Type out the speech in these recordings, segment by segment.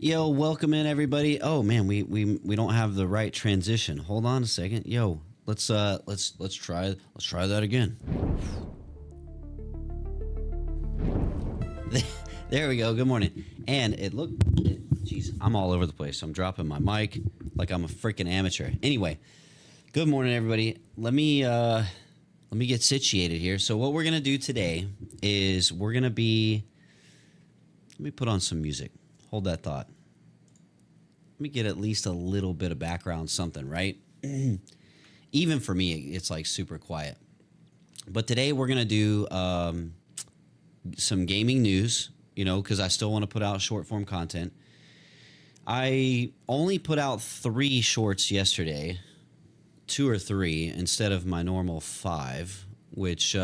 Yo, welcome in everybody. Oh man, we don't have the right transition. Hold on a second. Yo, let's try that again. There we go. Good morning. And jeez, I'm all over the place. I'm dropping my mic like I'm a freaking amateur. Anyway, good morning everybody. Let me get situated here. So what we're gonna do today is let me put on some music. Hold that thought. Let me get at least a little bit of background something, right? Even for me, it's like super quiet. But today we're going to do some gaming news, because I still want to put out short form content. I only put out 3 shorts yesterday, 2 or 3 instead of my normal 5, which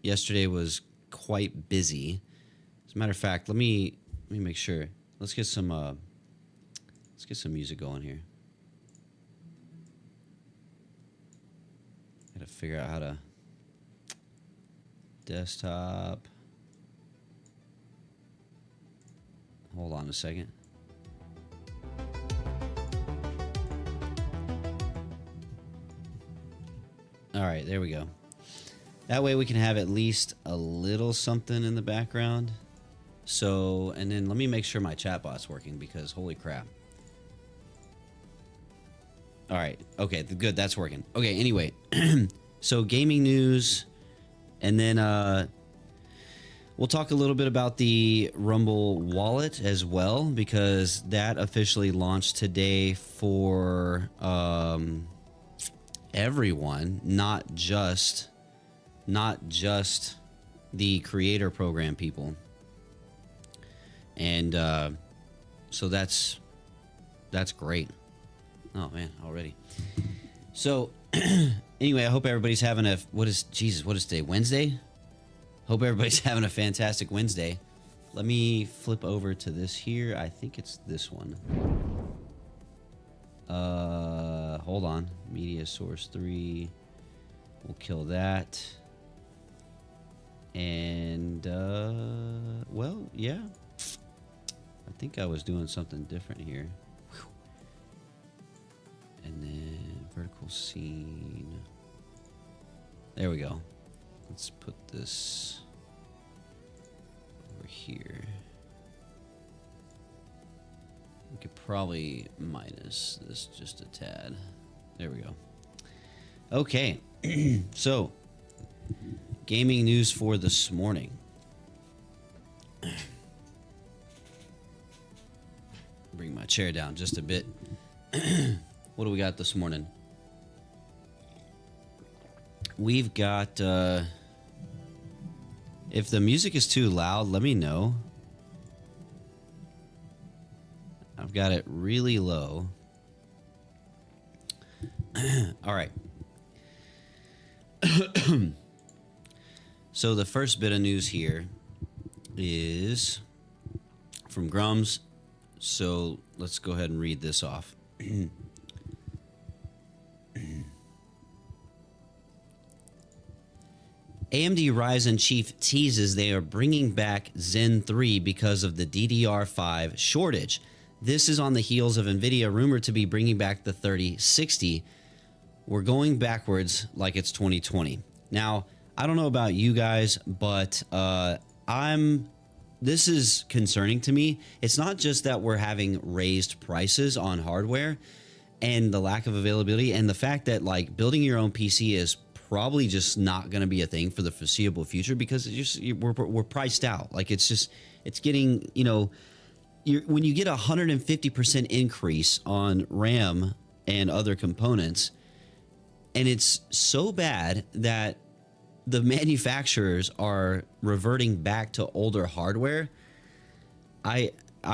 yesterday was quite busy. As a matter of fact, let me make sure. Let's get some music going here. Gotta figure out how to desktop. Hold on a second. All right, there we go. That way we can have at least a little something in the background. So, and then let me make sure my chatbot's working because holy crap. All right. Okay, good. That's working. Okay, anyway. So gaming news, and then we'll talk a little bit about the Rumble wallet as well, because that officially launched today for everyone, not just the creator program people. And so that's great. Oh man, already. So anyway, I hope everybody's having what is today? Wednesday? Hope everybody's having a fantastic Wednesday. Let me flip over to this here. I think it's this one. Hold on. Media source 3. We'll kill that. And well, yeah. I think I was doing something different here. And then vertical scene. There we go. Let's put this over here. We could probably minus this just a tad. There we go. Okay. So, gaming news for this morning. Bring my chair down just a bit. What do we got this morning? We've got, if the music is too loud, let me know. I've got it really low. All right. So the first bit of news here is from Grums. So let's go ahead and read this off. AMD Ryzen chief teases they are bringing back Zen 3 because of the DDR5 shortage. This is on the heels of NVIDIA rumored to be bringing back the 3060. We're going backwards like it's 2020. Now, I don't know about you guys, but this is concerning to me. It's not just that we're having raised prices on hardware and the lack of availability, and the fact that like building your own PC is probably just not going to be a thing for the foreseeable future, because we're priced out. Like it's getting, when you get 150% increase on RAM and other components, and it's so bad that the manufacturers are reverting back to older hardware. I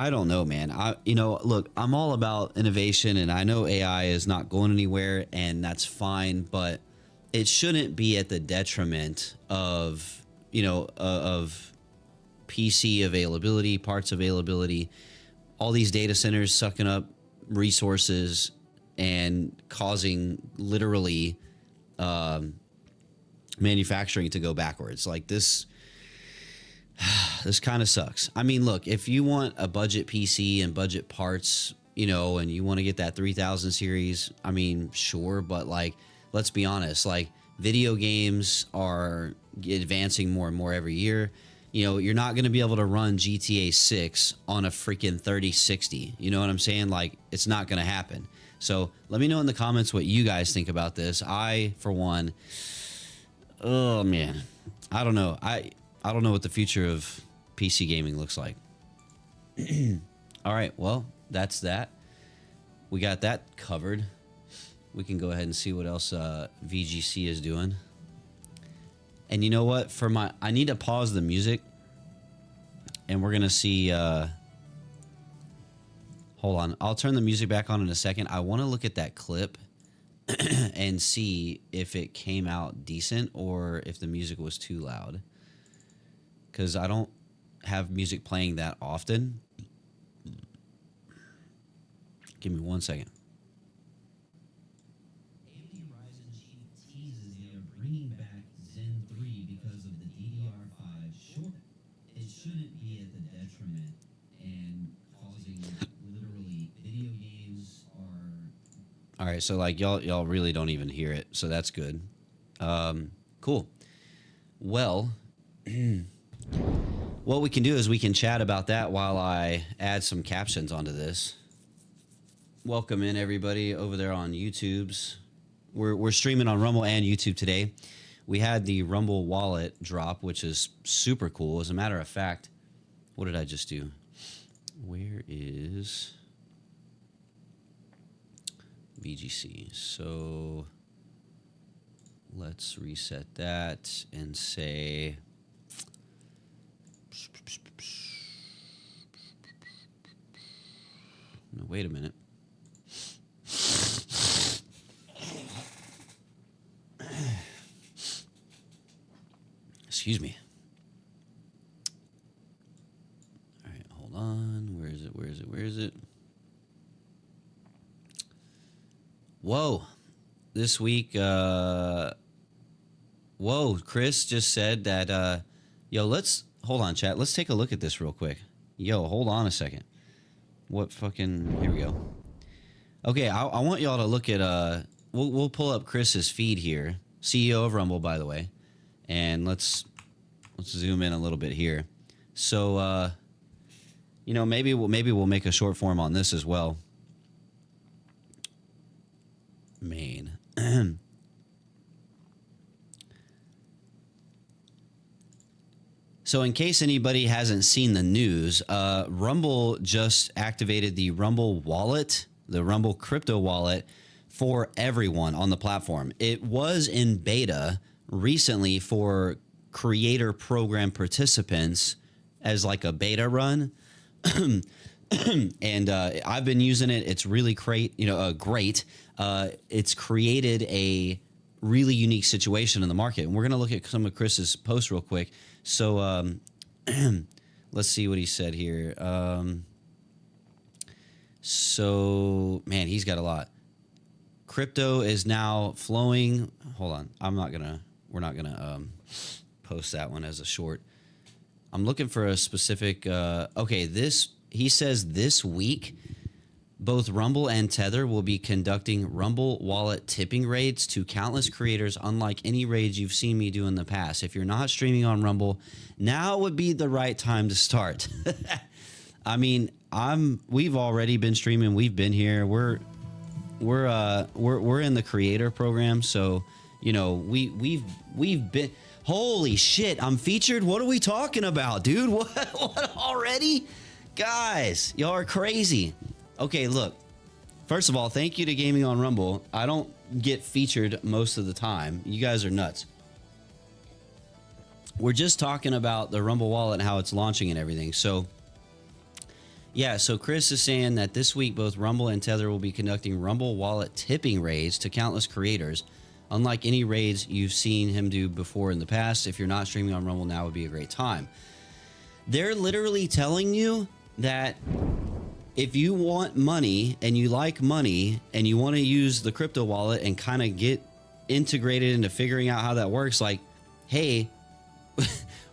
don't know, man. Look, I'm all about innovation, and I know AI is not going anywhere, and that's fine, but it shouldn't be at the detriment of, of PC availability, parts availability, all these data centers sucking up resources and causing literally manufacturing to go backwards. Like this, This kind of sucks. I mean, look, if you want a budget PC and budget parts, you know, and you want to get that 3000 series, I mean, sure, but like, let's be honest, like video games are advancing more and more every year. You know, you're not going to be able to run GTA 6 on a freaking 3060. You know what I'm saying? Like, it's not going to happen. So let me know in the comments what you guys think about this. I, for one, oh man, I don't know. I don't know what the future of PC gaming looks like. All right, well, that's that. We got that covered. We can go ahead and see what else VGC is doing. And you know what? I need to pause the music, and we're gonna see. Hold on, I'll turn the music back on in a second. I want to look at that clip and see if it came out decent or if the music was too loud. Because I don't have music playing that often. Give me 1 second. AMD Ryzen chief teases they are bringing back Zen 3 because of the DDR5 short. It shouldn't be at the detriment and causing literally video games are... All right, so like y'all really don't even hear it, so that's good. Cool. Well, what we can do is we can chat about that while I add some captions onto this. Welcome in everybody over there on YouTube's. We're streaming on Rumble and YouTube today. We had the Rumble wallet drop, which is super cool. As a matter of fact, what did I just do? Where is VGC? So let's reset that and say no, wait a minute. Excuse me. All right, hold on. Where is it? Where is it? Where is it? Whoa. This week, whoa, Chris just said that, yo, hold on, chat. Let's take a look at this real quick. Yo, hold on a second. What fucking, here we go. Okay, I want y'all to look at, we'll pull up Chris's feed here. CEO of Rumble, by the way. And let's zoom in a little bit here. So, you know, maybe we'll make a short form on this as well. Main. So in case anybody hasn't seen the news, Rumble just activated the Rumble wallet, the Rumble crypto wallet for everyone on the platform. It was in beta recently for creator program participants as like a beta run. And I've been using it. It's really great. Great. It's created a really unique situation in the market. And we're going to look at some of Chris's posts real quick. So let's see what he said here. So, man, he's got a lot. Crypto is now flowing. Hold on. We're not going to post that one as a short. I'm looking for a specific, he says this week, both Rumble and Tether will be conducting Rumble wallet tipping raids to countless creators, unlike any raids you've seen me do in the past. If you're not streaming on Rumble, now would be the right time to start. I mean, we've already been streaming. We've been here. We're in the creator program, so you know we've been. Holy shit! I'm featured. What are we talking about, dude? What already? Guys, y'all are crazy. Okay, look. First of all, thank you to Gaming on Rumble. I don't get featured most of the time. You guys are nuts. We're just talking about the Rumble wallet and how it's launching and everything. So, yeah, so Chris is saying that this week both Rumble and Tether will be conducting Rumble wallet tipping raids to countless creators. Unlike any raids you've seen him do before in the past, if you're not streaming on Rumble, now would be a great time. They're literally telling you that if you want money and you like money and you want to use the crypto wallet and kind of get integrated into figuring out how that works, like, hey,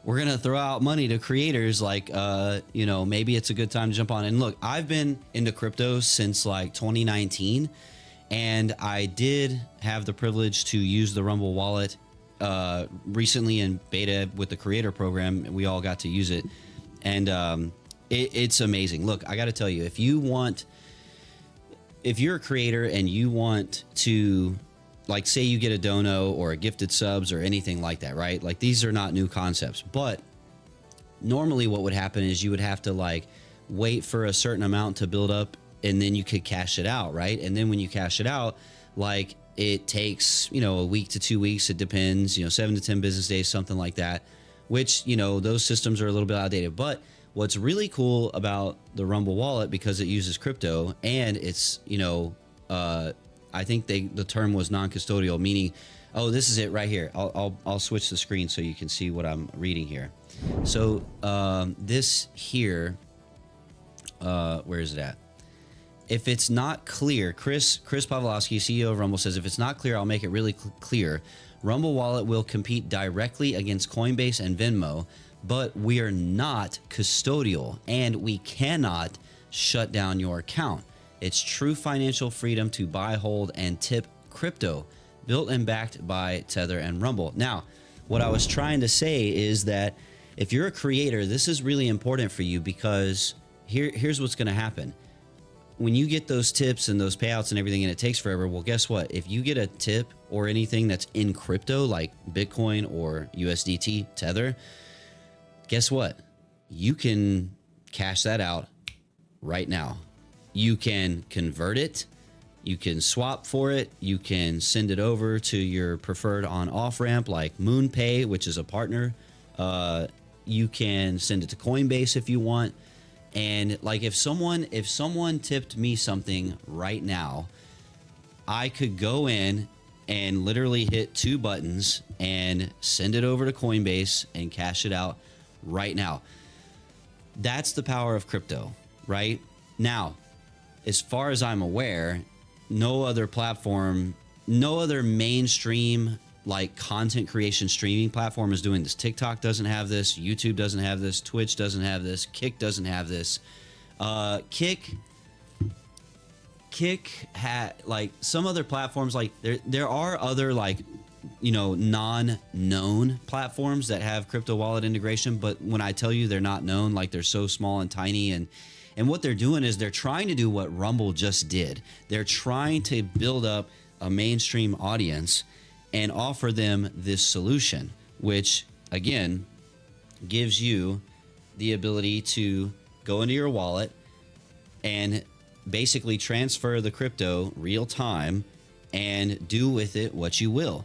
we're gonna throw out money to creators. Like, maybe it's a good time to jump on. And look, I've been into crypto since like 2019, and I did have the privilege to use the Rumble wallet recently in beta with the creator program. We all got to use it, and it's amazing. Look, I got to tell you, if you're a creator and you want to, like, say you get a dono or a gifted subs or anything like that, right? Like, these are not new concepts, but normally what would happen is you would have to like wait for a certain amount to build up, and then you could cash it out, right? And then when you cash it out, like, it takes, a week to 2 weeks. It depends, 7 to 10 business days, something like that, which, those systems are a little bit outdated. But what's really cool about the Rumble wallet, because it uses crypto and it's, I think the term was non-custodial, meaning, oh, this is it right here. I'll switch the screen so you can see what I'm reading here. So this here, where is it at? If it's not clear, Chris Pavlovsky, CEO of Rumble, says, if it's not clear, I'll make it really clear. Rumble Wallet will compete directly against Coinbase and Venmo, but we are not custodial, and we cannot shut down your account. It's true financial freedom to buy, hold, and tip crypto, built and backed by Tether and Rumble. Now, what I was trying to say is that if you're a creator, this is really important for you, because here's what's going to happen. When you get those tips and those payouts and everything, and it takes forever, well, guess what? If you get a tip or anything that's in crypto, like Bitcoin or USDT, Tether, guess what? You can cash that out right now. You can convert it. You can swap for it. You can send it over to your preferred on-off ramp like MoonPay, which is a partner. You can send it to Coinbase if you want. And like, if someone tipped me something right now, I could go in and literally hit 2 buttons and send it over to Coinbase and cash it out right now. That's the power of crypto, right? Now, as far as I'm aware, no other platform, no other mainstream like content creation streaming platform is doing this. TikTok doesn't have this. YouTube doesn't have this. Twitch doesn't have this. Kick doesn't have this. Kick had, like, some other platforms, like there are other, like, non-known platforms that have crypto wallet integration, but when I tell you they're not known, like, they're so small and tiny, and what they're doing is they're trying to do what Rumble just did. They're trying to build up a mainstream audience and offer them this solution, which again gives you the ability to go into your wallet and basically transfer the crypto real time and do with it what you will.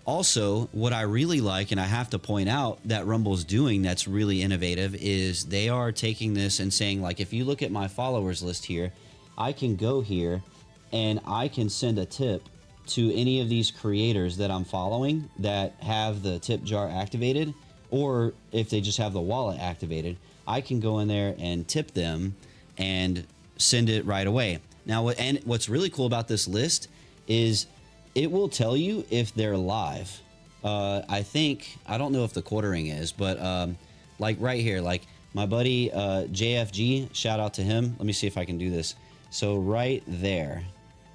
Also, what I really like, and I have to point out that Rumble's doing that's really innovative, is they are taking this and saying, like, if you look at my followers list here, I can go here and I can send a tip to any of these creators that I'm following that have the tip jar activated, or if they just have the wallet activated, I can go in there and tip them and send it right away. Now, and what's really cool about this list is it will tell you if they're live. I don't know if the quartering is, but like right here, like my buddy JFG, shout out to him. Let me see if I can do this. So right there,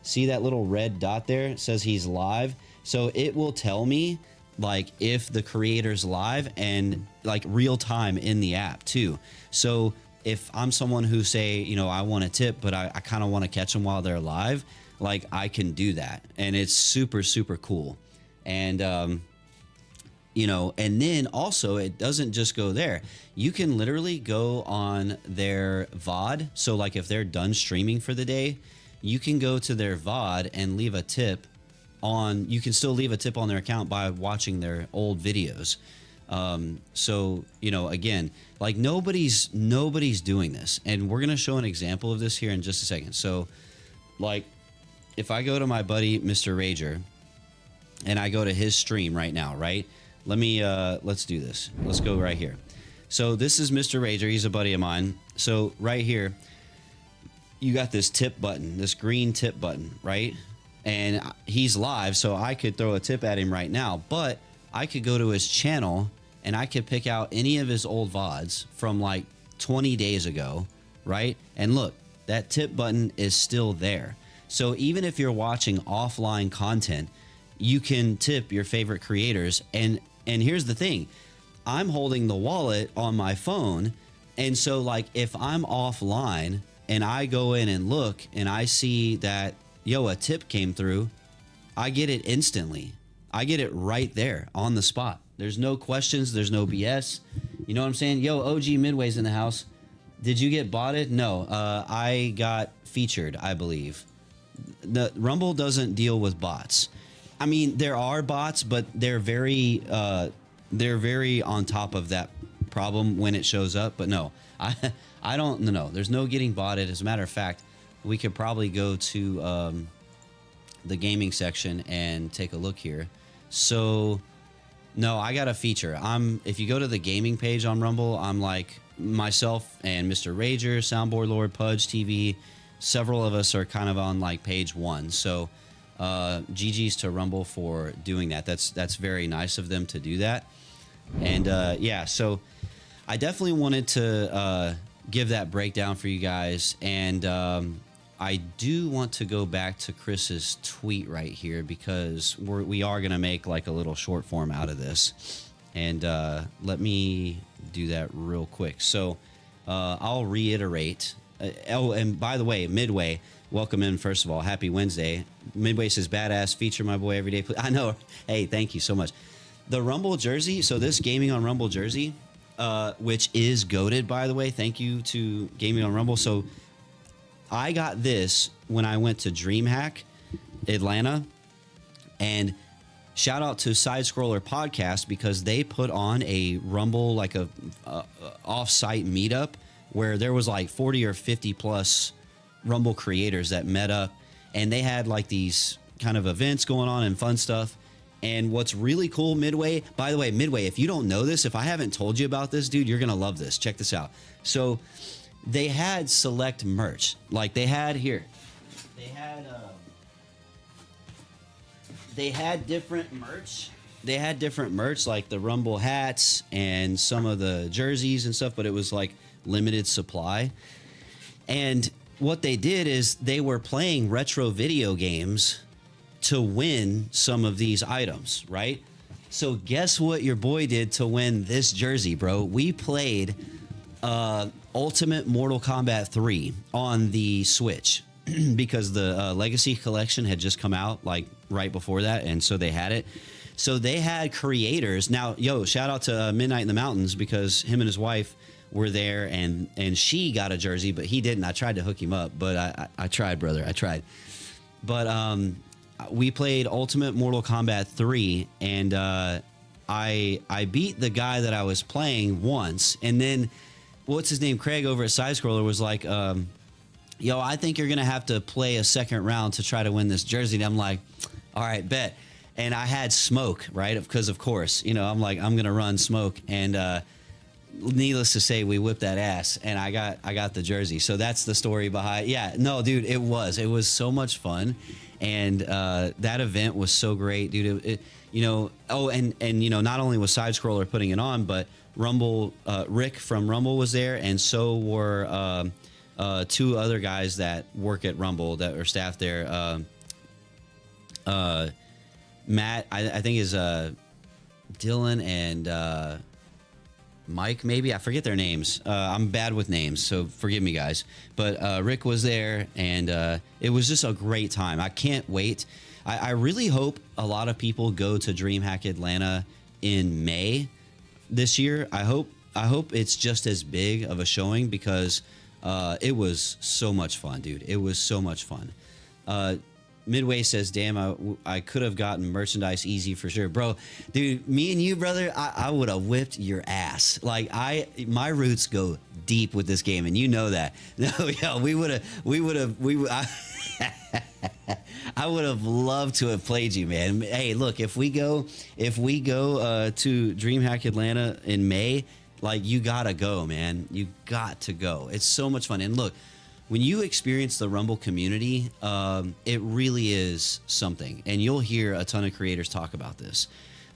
see that little red dot there? It says he's live. So it will tell me like if the creator's live, and like real time in the app too. So if I'm someone who say, I want to tip, but I kind of want to catch them while they're live, like I can do that. And it's super, super cool. And, and then also it doesn't just go there. You can literally go on their VOD. So like if they're done streaming for the day, you can go to their VOD and leave a tip you can still leave a tip on their account by watching their old videos. So, again, like nobody's doing this, and we're going to show an example of this here in just a second. So like if I go to my buddy, Mr. Rager, and I go to his stream right now, right? Let's do this. Let's go right here. So this is Mr. Rager. He's a buddy of mine. So right here, you got this tip button, this green tip button, right? And he's live, so I could throw a tip at him right now, but I could go to his channel and I could pick out any of his old VODs from like 20 days ago, right? And look, that tip button is still there. So even if you're watching offline content, you can tip your favorite creators. And here's the thing, I'm holding the wallet on my phone. And so like if I'm offline and I go in and look and I see that, yo, a tip came through, I get it instantly. I get it right there on the spot. There's no questions. There's no BS. You know what I'm saying? Yo, OG Midway's in the house. Did you get botted? No, I got featured, I believe. The Rumble doesn't deal with bots. I mean, there are bots, but they're very on top of that problem when it shows up. But no, I don't. No, there's no getting botted. As a matter of fact, we could probably go to the gaming section and take a look here. So, no, I got a feature. If you go to the gaming page on Rumble, I'm like myself and Mr. Rager, Soundboard Lord, Pudge TV. Several of us are kind of on like page 1. So, GG's to Rumble for doing that. That's very nice of them to do that. And yeah, so I definitely wanted to give that breakdown for you guys. And I do want to go back to Chris's tweet right here because we are going to make like a little short form out of this. And let me do that real quick. So I'll reiterate. Oh, and by the way, Midway, welcome in, first of all. Happy Wednesday. Midway says, badass feature, my boy, every day. I know. Hey, thank you so much. The Rumble jersey. So this Gaming on Rumble jersey, which is goated, by the way. Thank you to Gaming on Rumble. So I got this when I went to DreamHack Atlanta, and shout out to Side Scroller Podcast because they put on a Rumble, like a off-site meetup where there was like 40 or 50 plus Rumble creators that met up, and they had like these kind of events going on and fun stuff. And what's really cool, Midway, by the way, Midway, if you don't know this, if I haven't told you about this, dude, you're going to love this. Check this out. So they had select merch. Like they had here. They had different merch. They had different merch like the Rumble hats and some of the jerseys and stuff, but it was like limited supply. And what they did is they were playing retro video games to win some of these items, right? So guess what your boy did to win this jersey, bro? We played Ultimate Mortal Kombat 3 on the Switch because the Legacy Collection had just come out like right before that, and so they had it. So they had creators. Now, yo, shout out to Midnight in the Mountains because him and his wife were there, and she got a jersey, but he didn't. I tried to hook him up, but I tried, brother. I tried. But we played Ultimate Mortal Kombat 3, and I beat the guy that I was playing once, and then what's his name? Craig over at Side Scroller was like, yo, I think you're going to have to play a second round to try to win this jersey. And I'm like, all right, bet. And I had Smoke, right? Because, of course, you know, I'm like, I'm going to run Smoke. And needless to say, we whipped that ass, and I got the jersey. So that's the story behind. Yeah, no, dude, it was so much fun. And that event was so great, dude. It you know, oh, and you know, not only was Side Scroller putting it on, but Rumble, Rick from Rumble was there, and so were two other guys that work at Rumble that are staff there. Matt, I think is Dylan and Mike, maybe. I forget their names. I'm bad with names, so forgive me, guys. But Rick was there, and it was just a great time. I can't wait. I really hope a lot of people go to DreamHack Atlanta in May this year. I hope it's just as big of a showing because it was so much fun, dude. It was so much fun. Midway says, damn, I could have gotten merchandise easy for sure. Bro, dude, me and you, brother, I would have whipped your ass. Like, my roots go deep with this game, and you know that. No, yeah, I would have loved to have played you, man. Hey, look, if we go to DreamHack Atlanta in May, like, you gotta go, man. You got to go. It's so much fun. And look, when you experience the Rumble community, it really is something. And you'll hear a ton of creators talk about this.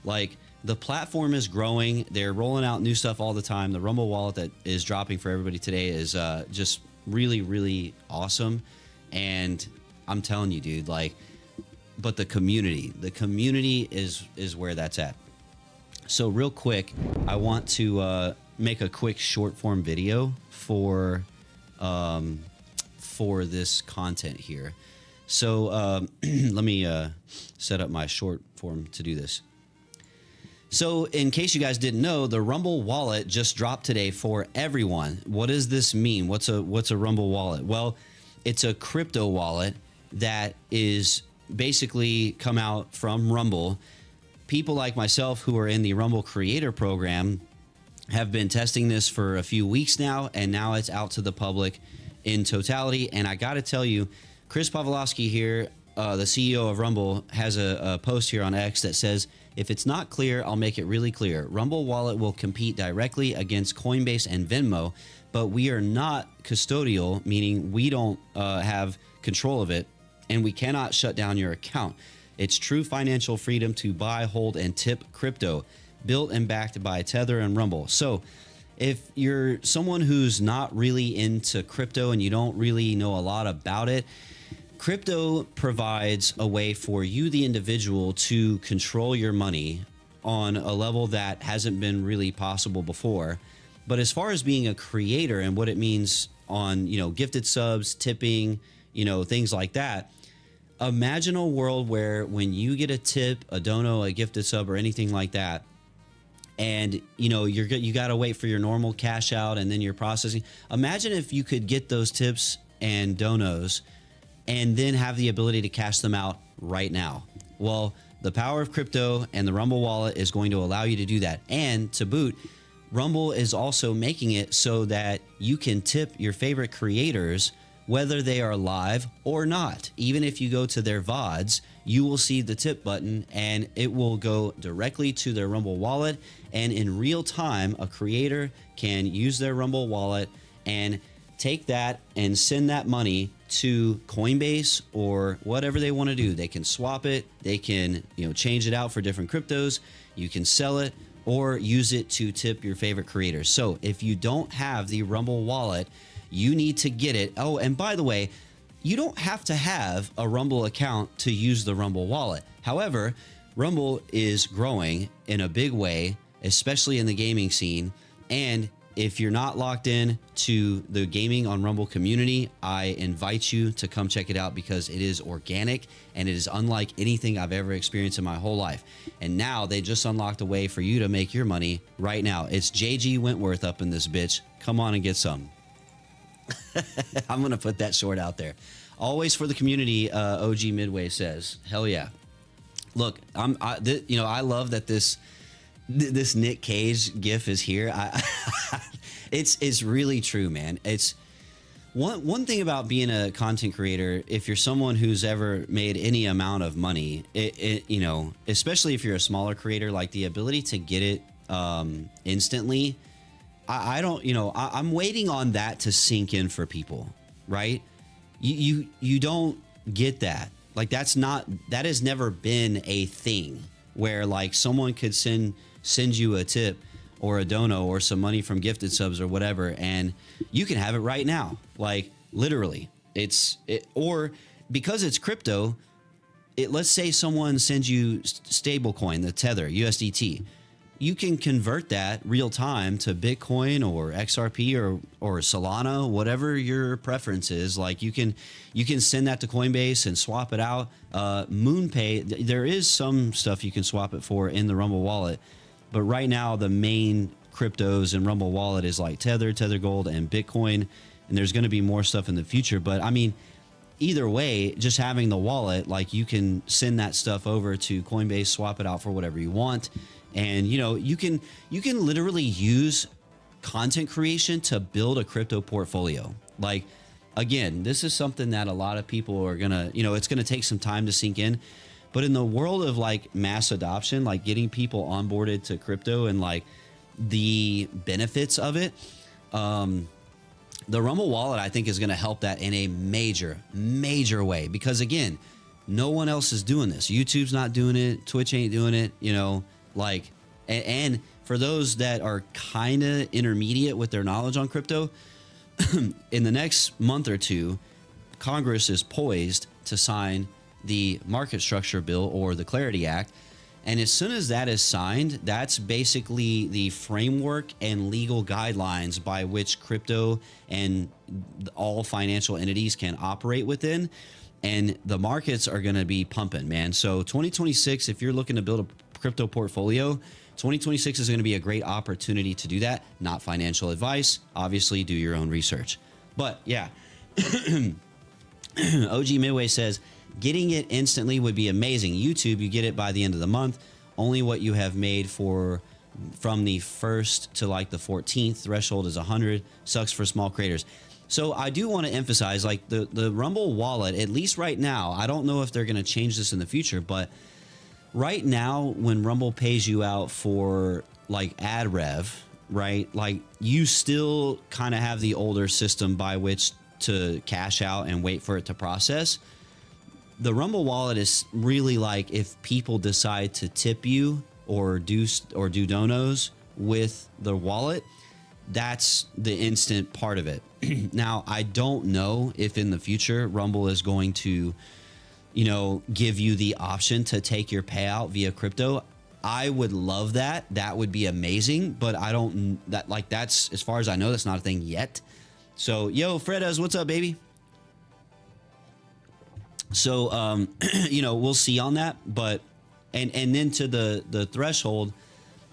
Like, the platform is growing. They're rolling out new stuff all the time. The Rumble wallet that is dropping for everybody today is just really, really awesome. And I'm telling you, dude, like, but the community is where that's at. So real quick, I want to make a quick short form video for this content here. So let me set up my short form to do this. So in case you guys didn't know, the Rumble wallet just dropped today for everyone. What does this mean? What's a Rumble wallet? Well, it's a crypto wallet that is basically come out from Rumble. People like myself who are in the Rumble Creator Program have been testing this for a few weeks now, and now it's out to the public in totality. And I got to tell you, Chris Pavlovsky here, the CEO of Rumble, has a post here on X that says, if it's not clear, I'll make it really clear. Rumble Wallet will compete directly against Coinbase and Venmo, but we are not custodial, meaning we don't have control of it, and we cannot shut down your account. It's true financial freedom to buy, hold, and tip crypto, built and backed by Tether and Rumble. So if you're someone who's not really into crypto and you don't really know a lot about it, crypto provides a way for you, the individual, to control your money on a level that hasn't been really possible before. But as far as being a creator and what it means on, gifted subs, tipping, things like that, imagine a world where when you get a tip, a dono, a gifted sub, or anything like that, and you got to wait for your normal cash out and then you're processing. Imagine if you could get those tips and donos and then have the ability to cash them out right now. Well, the power of crypto and the Rumble wallet is going to allow you to do that. And to boot, Rumble is also making it so that you can tip your favorite creators whether they are live or not. Even if you go to their VODs, you will see the tip button and it will go directly to their Rumble wallet. And in real time, a creator can use their Rumble wallet and take that and send that money to Coinbase or whatever they want to do. They can swap it. They can, change it out for different cryptos. You can sell it or use it to tip your favorite creators. So if you don't have the Rumble wallet, you need to get it. Oh, and by the way, you don't have to have a Rumble account to use the Rumble wallet. However, Rumble is growing in a big way, especially in the gaming scene. And if you're not locked in to the gaming on Rumble community, I invite you to come check it out because it is organic and it is unlike anything I've ever experienced in my whole life. And now they just unlocked a way for you to make your money right now. It's JG Wentworth up in this bitch. Come on and get some. I'm going to put that short out there. Always for the community, OG Midway says. Hell yeah. Look, I love that this Nick Cage gif is here. It's really true, man. It's one thing about being a content creator. If you're someone who's ever made any amount of money, especially if you're a smaller creator, like the ability to get it instantly. I don't, I'm waiting on that to sink in for people, right? You don't get that. Like that has never been a thing where like someone could send you a tip or a dono or some money from gifted subs or whatever, and you can have it right now. Like literally, or because it's crypto. Let's say someone sends you stablecoin, the Tether USDT. You can convert that real time to Bitcoin or XRP or Solana, whatever your preference is. Like you can send that to Coinbase and swap it out. MoonPay, there is some stuff you can swap it for in the Rumble wallet, but right now the main cryptos in Rumble wallet is like Tether Gold, and Bitcoin, and there's going to be more stuff in the future. But I mean, either way, just having the wallet, like you can send that stuff over to Coinbase, swap it out for whatever you want. And you can literally use content creation to build a crypto portfolio. Like, again, this is something that a lot of people are gonna, it's gonna take some time to sink in. But in the world of like mass adoption, like getting people onboarded to crypto and like the benefits of it, the Rumble wallet I think is gonna help that in a major way. Because again, no one else is doing this. YouTube's not doing it. Twitch ain't doing it. Like And for those that are kind of intermediate with their knowledge on crypto, in the next month or two, Congress is poised to sign the market structure bill or the Clarity Act. And as soon as that is signed, that's basically the framework and legal guidelines by which crypto and all financial entities can operate within. And the markets are going to be pumping, man. So 2026, if you're looking to build a crypto portfolio, 2026 is going to be a great opportunity to do that. Not financial advice. Obviously, do your own research. But yeah, OG Midway says, getting it instantly would be amazing. YouTube, you get it by the end of the month. Only what you have made from the 1st to like the 14th threshold is 100. Sucks for small creators. So I do want to emphasize, like the Rumble wallet, at least right now, I don't know if they're going to change this in the future, but right now when Rumble pays you out for like ad rev, right? Like you still kind of have the older system by which to cash out and wait for it to process. The Rumble wallet is really like if people decide to tip you or do donos with the wallet, that's the instant part of it. Now, I don't know if in the future Rumble is going to, give you the option to take your payout via crypto. I would love that. That would be amazing, but that's as far as I know, that's not a thing yet. So, yo, Fredas, what's up, baby? So, we'll see on that, but, and then to the threshold,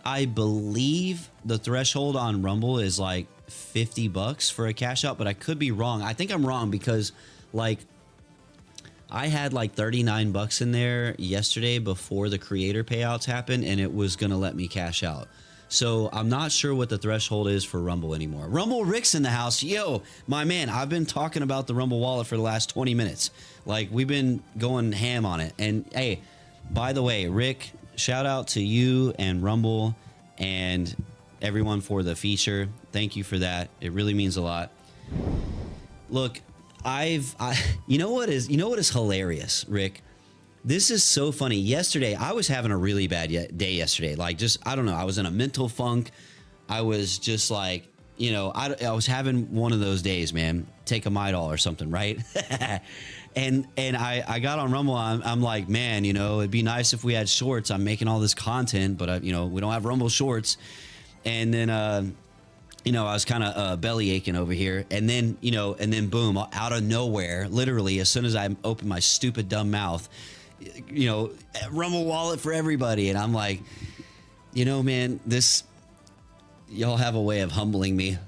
I believe the threshold on Rumble is like $50 for a cash out, but I could be wrong. I think I'm wrong because like I had like $39 in there yesterday before the creator payouts happened, and it was going to let me cash out. So I'm not sure what the threshold is for Rumble anymore. Rumble Rick's in the house. Yo, my man, I've been talking about the Rumble wallet for the last 20 minutes. Like we've been going ham on it. And hey, by the way, Rick, shout out to you and Rumble and everyone for the feature. Thank you for that. It really means a lot. Look, you know what is hilarious, Rick? This is so funny. Yesterday, I was having a really bad day yesterday. Like I don't know. I was in a mental funk. I was just like, I was having one of those days, man. Take a Midol or something, right? And I got on Rumble. I'm like, man, it'd be nice if we had shorts. I'm making all this content, but we don't have Rumble shorts. And then, I was kind of belly aching over here. And then, boom, out of nowhere, literally, as soon as I opened my stupid dumb mouth, Rumble wallet for everybody. And I'm like, man, y'all have a way of humbling me.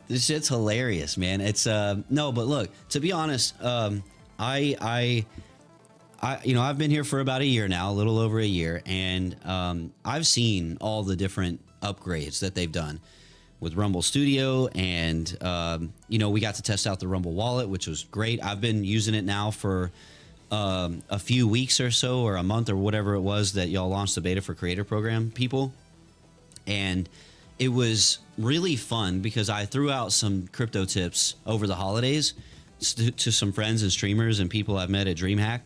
This shit's hilarious, man. It's no, but look, to be honest, I've been here for about a year now, a little over a year, and I've seen all the different upgrades that they've done with Rumble Studio, and we got to test out the Rumble wallet, which was great. I've been using it now for a few weeks or so, or a month, or whatever it was that y'all launched the beta for Creator Program people, and it was really fun because I threw out some crypto tips over the holidays to some friends and streamers and people I've met at DreamHack.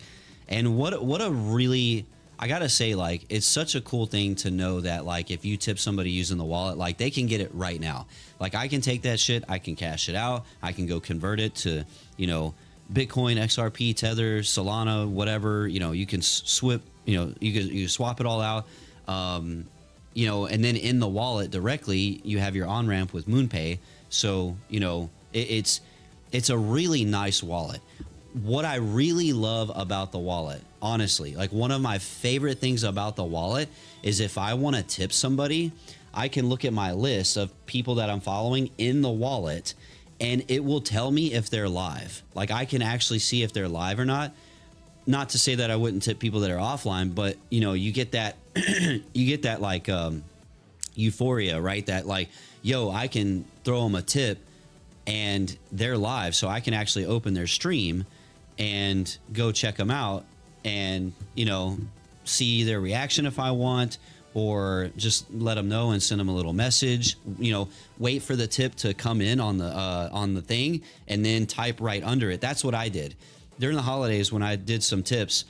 And what a really, I gotta say, like, it's such a cool thing to know that, like, if you tip somebody using the wallet, like, they can get it right now. Like, I can take that shit, I can cash it out, I can go convert it to, Bitcoin, XRP, Tether, Solana, whatever. You can swap, you can swap it all out. And then in the wallet directly, you have your on-ramp with MoonPay. So, it's a really nice wallet. What I really love about the wallet, honestly, like one of my favorite things about the wallet is if I want to tip somebody, I can look at my list of people that I'm following in the wallet, and it will tell me if they're live. Like I can actually see if they're live or not. Not to say that I wouldn't tip people that are offline, but you get that, like euphoria, right? That like, yo, I can throw them a tip and they're live, so I can actually open their stream and go check them out and see their reaction if I want, or just let them know and send them a little message. Wait for the tip to come in on the thing and then type right under it. That's what I did during the holidays when I did some tips.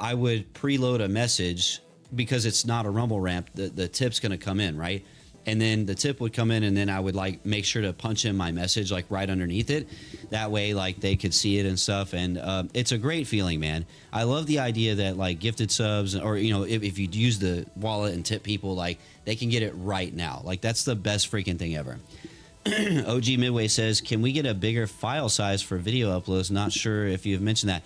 I would preload a message because it's not a Rumble ramp. The tip's going to come in, right? And then the tip would come in, and then I would like make sure to punch in my message like right underneath it. That way, like they could see it and stuff. And it's a great feeling, man. I love the idea that like gifted subs, or you know, if you use the wallet and tip people, like they can get it right now. Like that's the best freaking thing ever. OG Midway says, "Can we get a bigger file size for video uploads?" Not sure if you've mentioned that.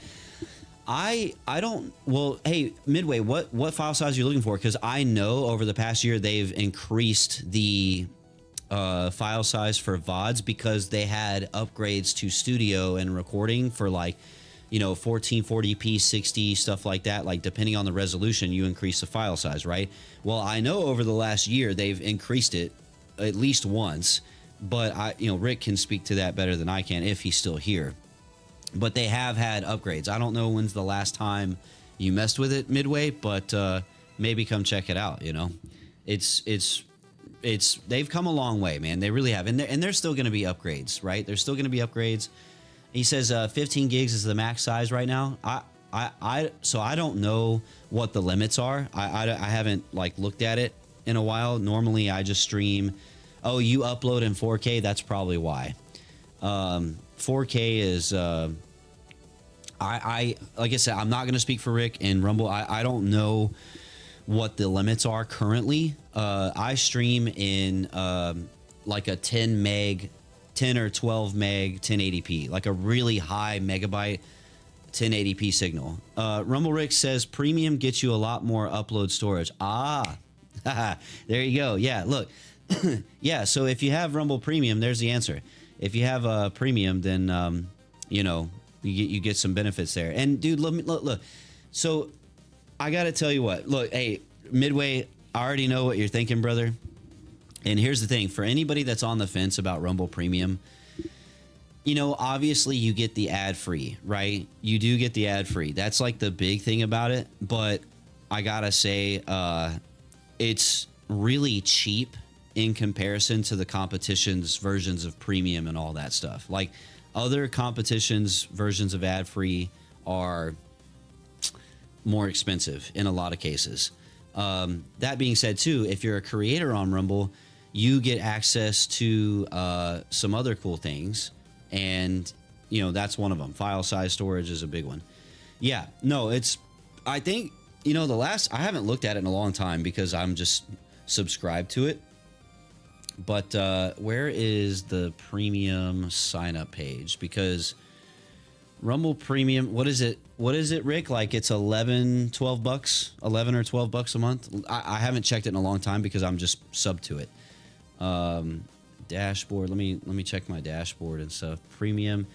I don't. Well, hey Midway, what file size are you looking for? Because I know over the past year they've increased the file size for VODs because they had upgrades to studio and recording for like, you know, 1440p, 60 stuff like that. Like depending on the resolution, you increase the file size, right? Well, I know over the last year they've increased it at least once, but Rick can speak to that better than I can if he's still here. But they have had upgrades. I don't know when's the last time you messed with it, Midway, but maybe come check it out. You know, it's they've come a long way, man. They really have, and there's still going to be upgrades, right? There's still going to be upgrades. He says 15 gigs is the max size right now. So I don't know what the limits are. I haven't like looked at it in a while. Normally I just stream. Oh, you upload in 4K. That's probably why. 4K is I like I said, I'm not going to speak for Rick and Rumble. I don't know what the limits are currently. I stream in like a 10 or 12 meg 1080p, like a really high megabyte 1080p signal. Rumble Rick says premium gets you a lot more upload storage. There you go. Yeah, look. Yeah, so if you have Rumble Premium, there's the answer. If you have a premium, then you get some benefits there. And dude, look. So I got to tell you what. Look, hey, Midway, I already know what you're thinking, brother. And here's the thing: for anybody that's on the fence about Rumble Premium, you know, obviously you get the ad free, right? You do get the ad free. That's like the big thing about it. But I gotta say, it's really cheap in comparison to the competition's versions of premium and all that stuff. Like other competitions' versions of ad free are more expensive in a lot of cases. That being said, too, if you're a creator on Rumble, you get access to some other cool things, and that's one of them. File size storage is a big one. Yeah, no, I think I haven't looked at it in a long time because I'm just subscribed to it. But where is the premium sign up page? Because Rumble Premium, what is it, Rick? Like it's 11 or 12 bucks a month. I haven't checked it in a long time because I'm just sub to it. Dashboard. Let me check my dashboard and stuff. Premium.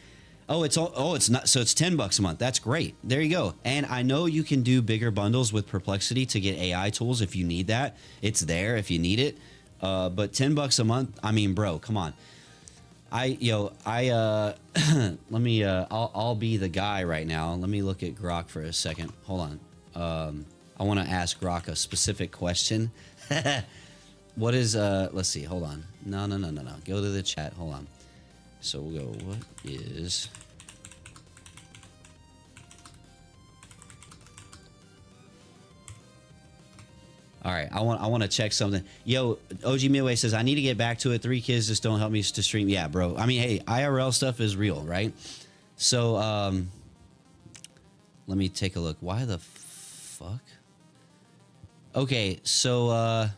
It's not. So it's $10 a month. That's great. There you go. And I know you can do bigger bundles with Perplexity to get AI tools if you need that. It's there if you need it. But $10 a month. I mean, bro, come on. let me, I'll be the guy right now. Let me look at Grok for a second. Hold on. I want to ask Grok a specific question. What is, let's see, hold on. No. Go to the chat. Hold on. So we'll go, what is... All right, I want to check something. Yo, OG Midway says, I need to get back to it. 3 kids just don't help me to stream. Yeah, bro. I mean, hey, IRL stuff is real, right? So, let me take a look. Why the fuck? Okay, so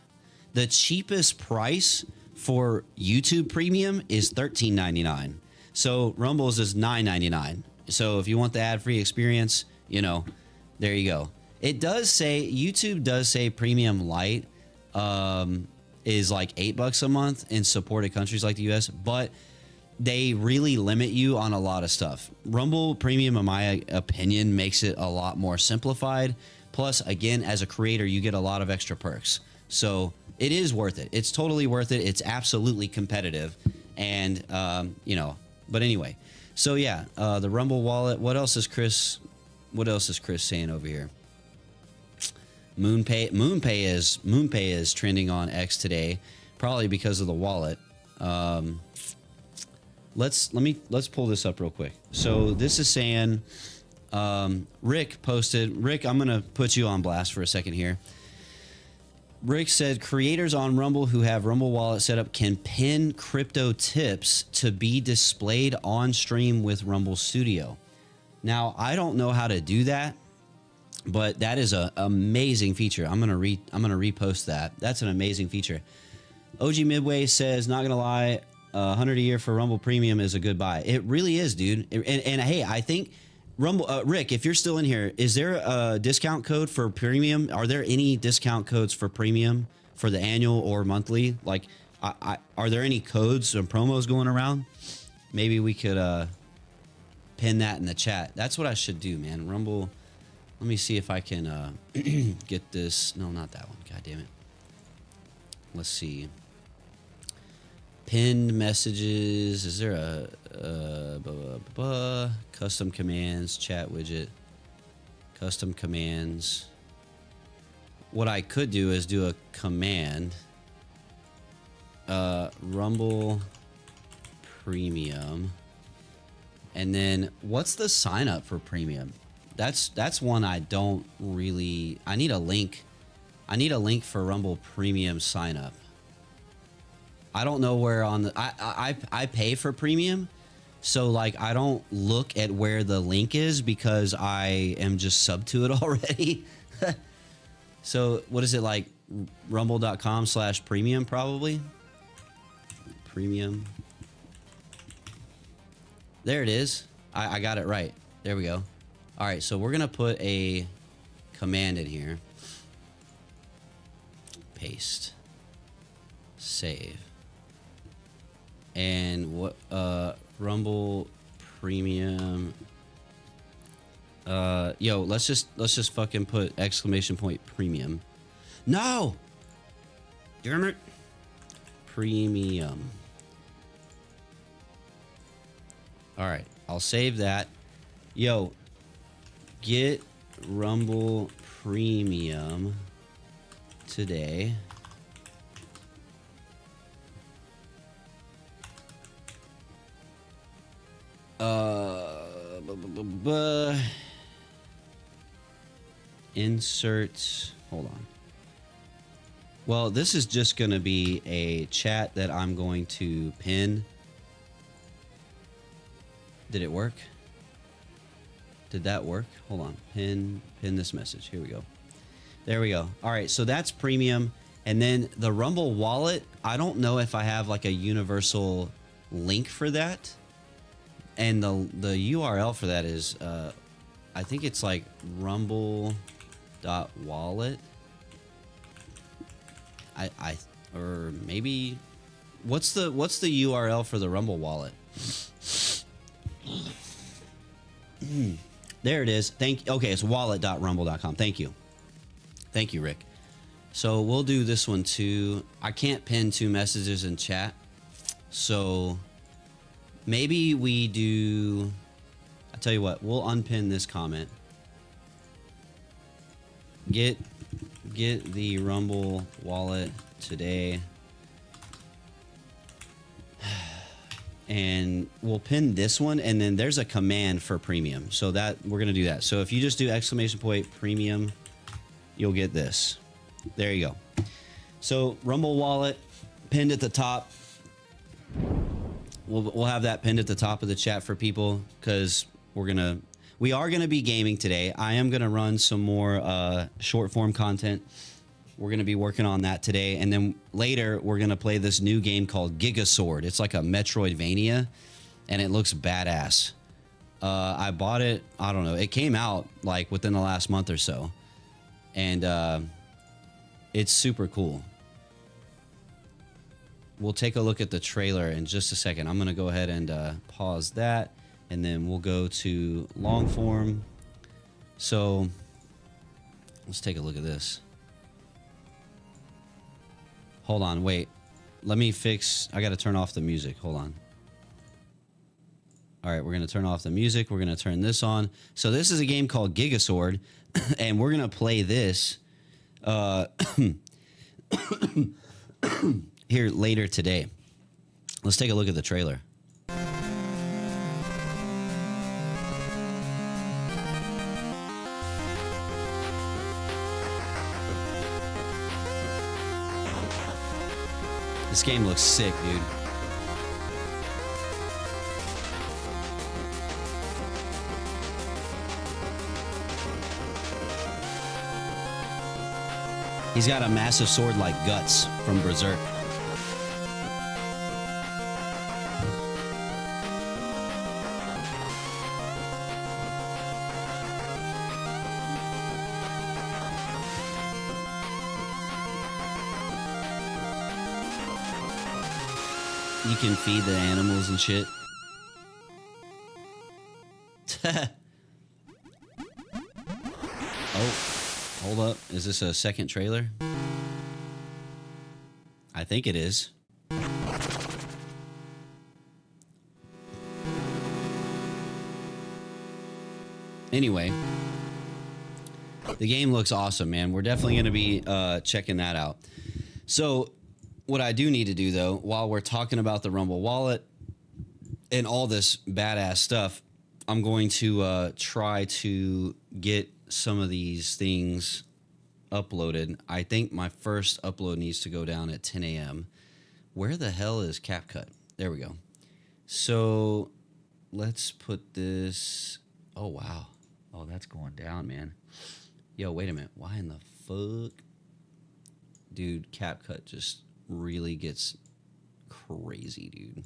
the cheapest price for YouTube Premium is $13.99. So Rumble's is $9.99. So if you want the ad-free experience, there you go. It does say, YouTube does say Premium Lite is like $8 a month in supported countries like the US, but they really limit you on a lot of stuff. Rumble Premium, in my opinion, makes it a lot more simplified. Plus, again, as a creator, you get a lot of extra perks. So it is worth it. It's totally worth it. It's absolutely competitive. And, but anyway. So yeah, the Rumble wallet. What else is Chris saying over here? MoonPay is trending on X today, probably because of the wallet. Let's pull this up real quick. So this is saying Rick posted. Rick, I'm gonna put you on blast for a second here. Rick said creators on Rumble who have Rumble Wallet set up can pin crypto tips to be displayed on stream with Rumble Studio. Now, I don't know how to do that, but that is an amazing feature. I'm gonna repost that. That's an amazing feature. OG Midway says, not gonna lie, 100 a year for Rumble Premium is a good buy. It really is, dude. And hey, I think Rumble, Rick, if you're still in here, is there a discount code for premium? Are there any discount codes for premium for the annual or monthly? Like, are there any codes and promos going around? Maybe we could pin that in the chat. That's what I should do, man. Rumble. Let me see if I can get this. No, not that one. God damn it. Let's see. Pinned messages. Is there a custom commands, chat widget, custom commands? What I could do is do a command, Rumble Premium, and then what's the sign up for Premium? That's one I don't really. I need a link. I need a link for Rumble Premium sign up. I don't know where on the I pay for Premium, so like I don't look at where the link is because I am just sub to it already. So what is it, like rumble.com/premium probably? Premium. There it is. I got it right. There we go. All right, so we're going to put a command in here. Paste. Save. And what Rumble Premium, yo, let's just fucking put exclamation point premium. No, damn it. Premium. All right, I'll save that. Yo, get Rumble Premium today. Insert. Hold on. Well, this is just going to be a chat that I'm going to pin. Did it work? Did that work? Hold on. Pin this message. Here we go. There we go. All right, so that's premium. And then the Rumble wallet, I don't know if I have like a universal link for that. And the URL for that is I think it's like rumble.wallet. Or maybe what's the URL for the Rumble wallet? There it is. Okay, it's wallet.rumble.com. Thank you, Rick. So we'll do this one too. I can't pin two messages in chat, so maybe we do. I'll tell you what. We'll unpin this comment. Get the Rumble wallet today. And we'll pin this one, and then there's a command for premium. So that we're gonna do that. So if you just do exclamation point premium, you'll get this. There you go. So Rumble wallet pinned at the top. We'll have that pinned at the top of the chat for people because we are gonna be gaming today. I am gonna run some more short form content. We're going to be working on that today. And then later, we're going to play this new game called Gigasword. It's like a Metroidvania, and it looks badass. I bought it, I don't know. It came out like within the last month or so. And it's super cool. We'll take a look at the trailer in just a second. I'm going to go ahead and pause that. And then we'll go to long form. So let's take a look at this. Hold on, wait. Let me fix. I got to turn off the music. Hold on. All right, we're going to turn off the music. We're going to turn this on. So this is a game called Gigasword, and we're going to play this here later today. Let's take a look at the trailer. This game looks sick, dude. He's got a massive sword like Guts from Berserk. You can feed the animals and shit. Oh, hold up. Is this a second trailer? I think it is. Anyway, the game looks awesome, man. We're definitely going to be checking that out. So what I do need to do, though, while we're talking about the Rumble Wallet and all this badass stuff, I'm going to try to get some of these things uploaded. I think my first upload needs to go down at 10 a.m. Where the hell is CapCut? There we go. So let's put this... Oh, wow. Oh, that's going down, man. Yo, wait a minute. Why in the fuck? Dude, CapCut just really gets crazy, dude.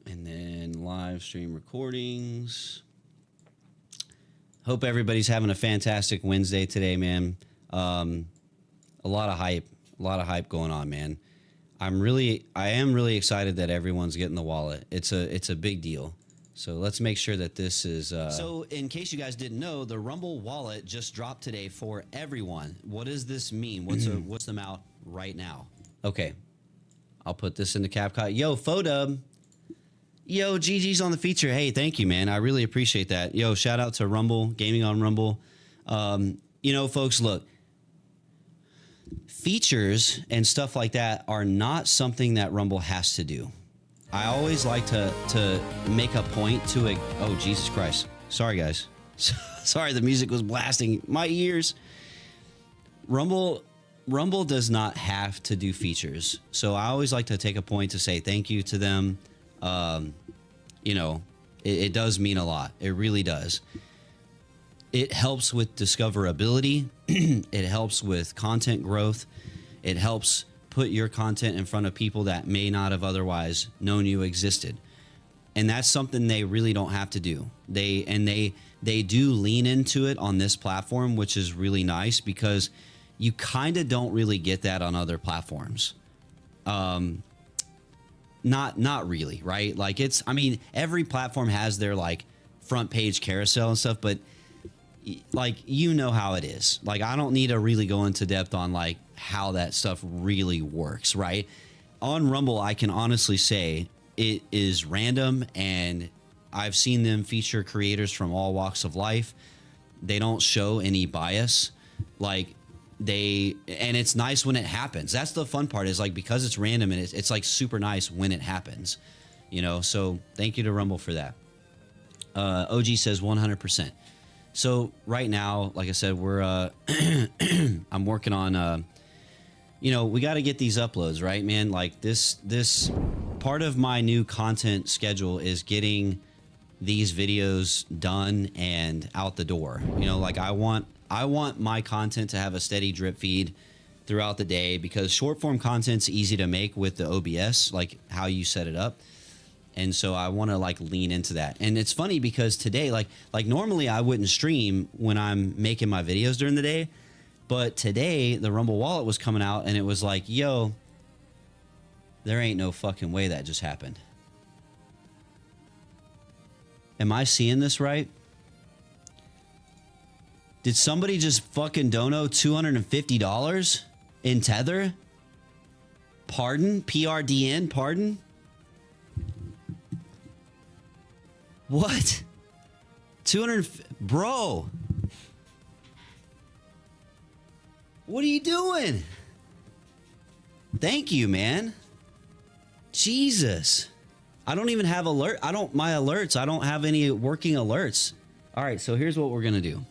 And then live stream recordings. Hope everybody's having a fantastic Wednesday today, man. A lot of hype going on, man. I am really excited that everyone's getting the wallet. It's a big deal. So let's make sure that this is... So in case you guys didn't know, the Rumble wallet just dropped today for everyone. What does this mean? What's them out right now? Okay. I'll put this into CapCut. Yo, Fodub. Yo, GG's on the feature. Hey, thank you, man. I really appreciate that. Yo, shout out to Rumble, Gaming on Rumble. You know, folks, look. Features and stuff like that are not something that Rumble has to do. I always like to make a point to it. Oh, Jesus Christ. Sorry, guys. Sorry, the music was blasting my ears. Rumble does not have to do features. So I always like to take a point to say thank you to them. You know, it does mean a lot. It really does. It helps with discoverability. It helps with content growth. It helps put your content in front of people that may not have otherwise known you existed. And that's something they really don't have to do. They do lean into it on this platform, which is really nice because you kind of don't really get that on other platforms. Not really, right? Like I mean, every platform has their like front page carousel and stuff, but like, you know how it is. Like, I don't need to really go into depth on like how that stuff really works, right? On Rumble, I can honestly say it is random, and I've seen them feature creators from all walks of life. They don't show any bias. Like, and it's nice when it happens. That's the fun part, is like, because it's random and it's like super nice when it happens, you know? So thank you to Rumble for that. OG says 100%. So right now, like I said, we're I'm working on you know, we got to get these uploads, right, man? Like this part of my new content schedule is getting these videos done and out the door. You know, like I want my content to have a steady drip feed throughout the day, because short form content's easy to make with the OBS, like how you set it up. And so I want to like lean into that. And it's funny because today, like normally I wouldn't stream when I'm making my videos during the day, but today the Rumble wallet was coming out and it was like, yo, there ain't no fucking way that just happened. Am I seeing this right? Did somebody just fucking dono $250 in Tether? Pardon? PRDN? Pardon? What? 200, bro. What are you doing? Thank you, man. Jesus. I don't even have my alerts. I don't have any working alerts. All right, so here's what we're going to do.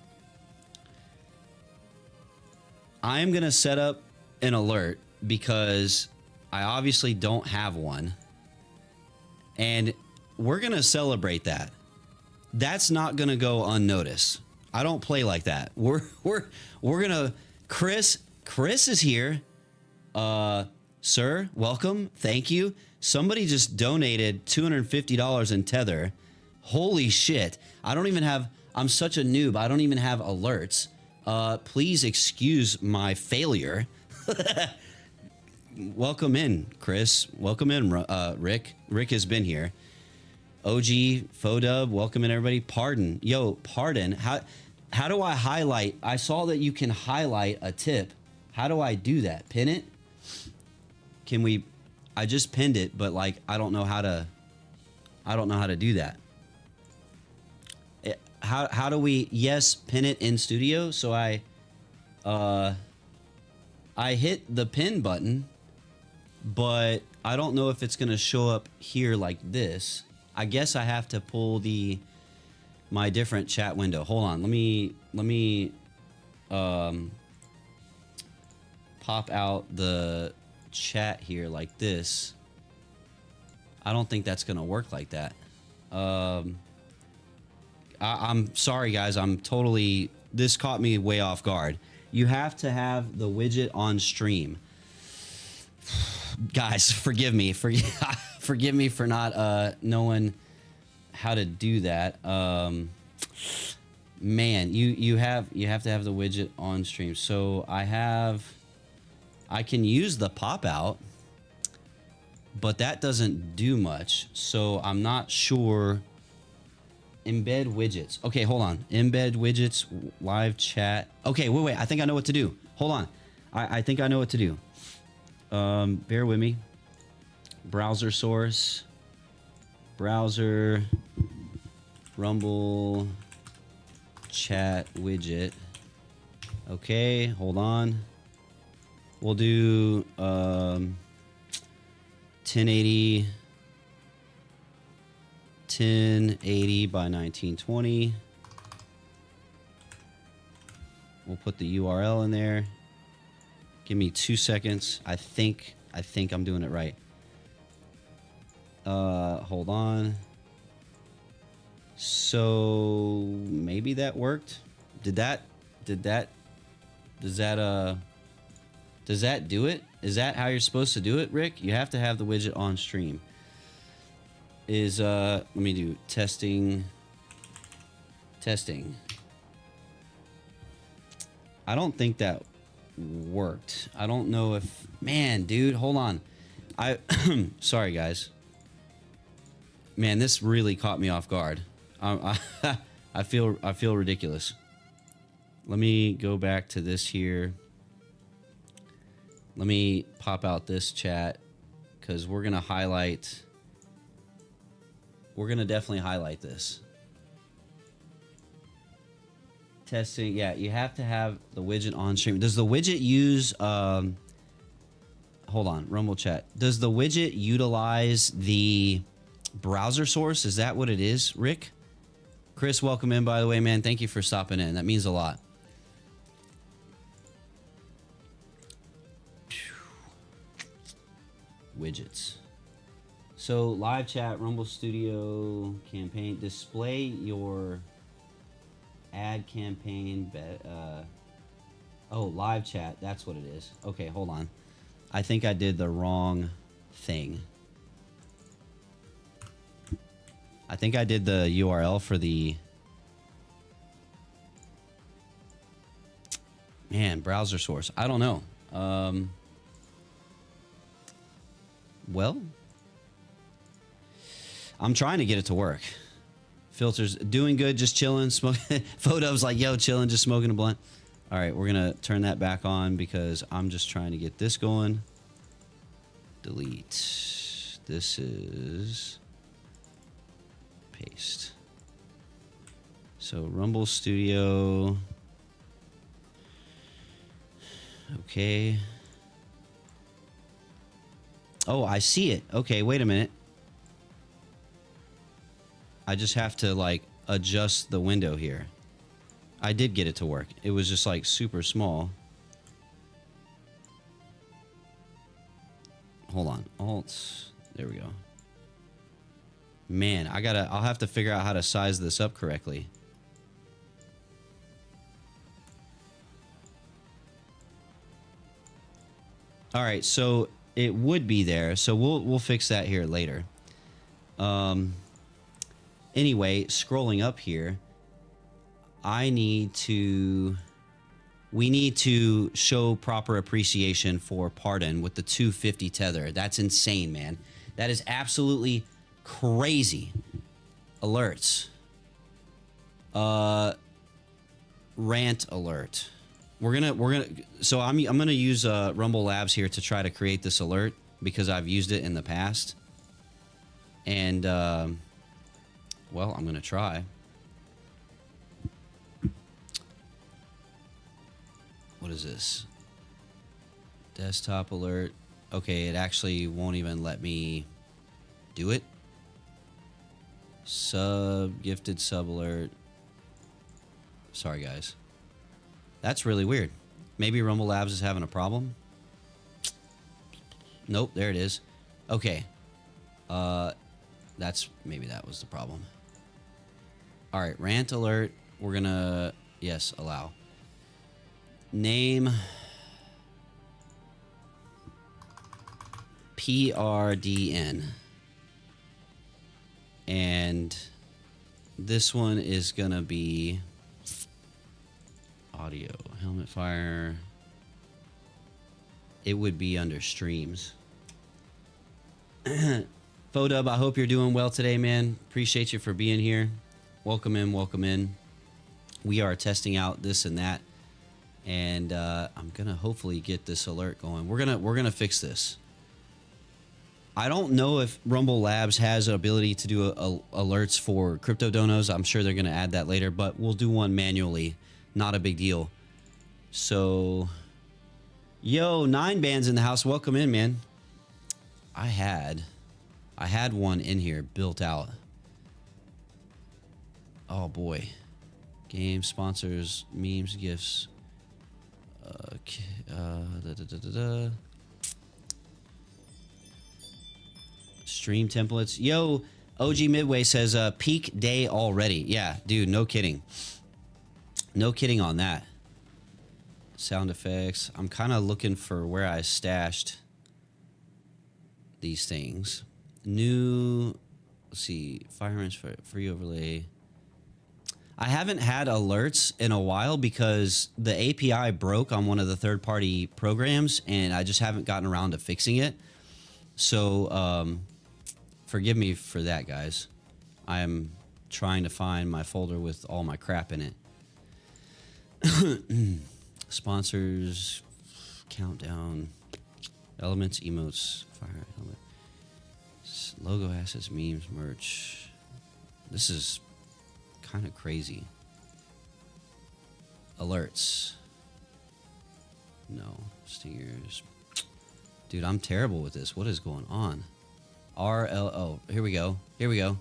I'm going to set up an alert because I obviously don't have one. And we're going to celebrate that. That's not going to go unnoticed. I don't play like that. We're going to Chris is here. Sir, welcome. Thank you. Somebody just donated $250 in Tether. Holy shit. I'm such a noob. I don't even have alerts. Please excuse my failure. Welcome in, Chris. Welcome in, Rick. Rick has been here. OG, Fodub, welcome in, everybody. Pardon. Yo, pardon. How do I highlight? I saw that you can highlight a tip. How do I do that? Pin it? Can we? I just pinned it, but like I don't know how to do that. How do we? Yes, pin it in studio. So I hit the pin button, but I don't know if it's gonna show up here like this. I guess I have to pull my different chat window. Hold on. Let me pop out the chat here like this. I don't think that's gonna work like that. I'm sorry, guys. This caught me way off guard. You have to have the widget on stream. Guys, forgive me. Forgive me for not knowing how to do that. Man, you have to have the widget on stream. So I can use the pop out, but that doesn't do much. So I'm not sure. Embed widgets. Okay, hold on. Embed widgets, live chat. Okay, wait. I think I know what to do. Hold on. I think I know what to do. Bear with me. Browser source. Browser. Rumble. Chat widget. Okay, hold on. We'll do 1080 by 1920. We'll put the URL in there. Give me 2 seconds. I think I'm doing it right. Hold on. So maybe that worked. Does that do it? Is that how you're supposed to do it, Rick? You have to have the widget on stream. Let me do testing. I don't think that worked. I don't know if, man, dude, hold on. Sorry, guys. Man, this really caught me off guard. I feel ridiculous. Let me go back to this here. Let me pop out this chat because we're going to highlight. We're going to definitely highlight this. Testing. Yeah, you have to have the widget on stream. Does the widget use... hold on, Rumble chat. Does the widget utilize the browser source? Is that what it is, Rick? Chris, welcome in, by the way, man. Thank you for stopping in. That means a lot. Widgets. So live chat, Rumble Studio campaign, display your ad campaign. Oh, live chat. That's what it is. Okay, hold on. I think I did the wrong thing. I think I did the URL for the... Man, browser source. I don't know. Well, I'm trying to get it to work. Filters doing good, just chilling. Photos like, yo, chilling, just smoking a blunt. All right, we're gonna turn that back on because I'm just trying to get this going. Delete. This is paste. So Rumble Studio. Okay. Oh, I see it. Okay, wait a minute. I just have to like adjust the window here. I did get it to work. It was just like super small. hold on. Alt. There we go. Man, I'll have to figure out how to size this up correctly. All right, so it would be there. So we'll fix that here later. Anyway, scrolling up here, we need to show proper appreciation for Pardon with the 250 tether. That's insane, man. That is absolutely crazy. Alerts. Rant alert. We're gonna so I'm gonna use Rumble Labs here to try to create this alert because I've used it in the past. And well, I'm gonna try. What is this? Desktop alert. Okay, it actually won't even let me do it. Gifted sub alert. Sorry, guys. That's really weird. Maybe Rumble Labs is having a problem. Nope, there it is. Okay. Maybe that was the problem. All right, rant alert. We're gonna, yes, allow. Name PRDN. And this one is gonna be audio, helmet fire. It would be under streams. Fodub, I hope you're doing well today, man. Appreciate you for being here. Welcome in, welcome in. We are testing out this and that, and I'm gonna hopefully get this alert going. We're gonna fix this. I don't know if Rumble Labs has an ability to do alerts for crypto donos. I'm sure they're gonna add that later, but we'll do one manually. Not a big deal. So, yo, 9 bands in the house. Welcome in, man. I had one in here built out. Oh boy. Game sponsors, memes, gifts. Stream templates. Yo, OG Midway says peak day already. Yeah, dude, no kidding. No kidding on that. Sound effects. I'm kind of looking for where I stashed these things. New, let's see, Fireman's free overlay. I haven't had alerts in a while because the API broke on one of the third-party programs, and I just haven't gotten around to fixing it. So, forgive me for that, guys. I'm trying to find my folder with all my crap in it. Sponsors, countdown, elements, emotes, fire, helmet, logo assets, memes, merch. This is kind of crazy. Alerts. No. Stingers. Dude, I'm terrible with this. What is going on? RLO. Here we go. Here we go.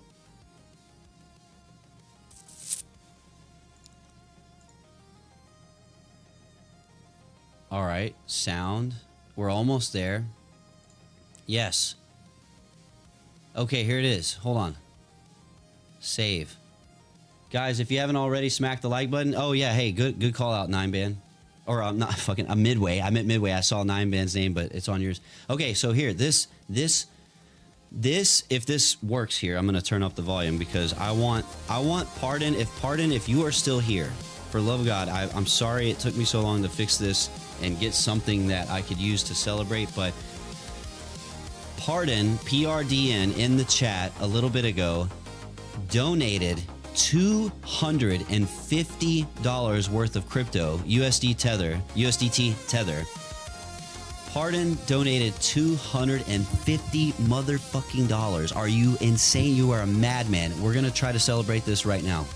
All right, sound. We're almost there. Yes. Okay, here it is. Hold on. Save. Guys, if you haven't already, smack the like button. Oh yeah, hey, good call out, 9ban. Or I'm not fucking, I'm Midway. I meant Midway. I saw 9ban's name, but it's on yours. Okay, so here, this, if this works here, I'm gonna turn up the volume because I want Pardon, if you are still here, for love of God, I'm sorry it took me so long to fix this and get something that I could use to celebrate, but Pardon, PRDN, in the chat a little bit ago, donated $250 worth of crypto, USDT Tether. Pardon donated $250 motherfucking dollars. Are you insane? You are a madman. We're gonna try to celebrate this right now.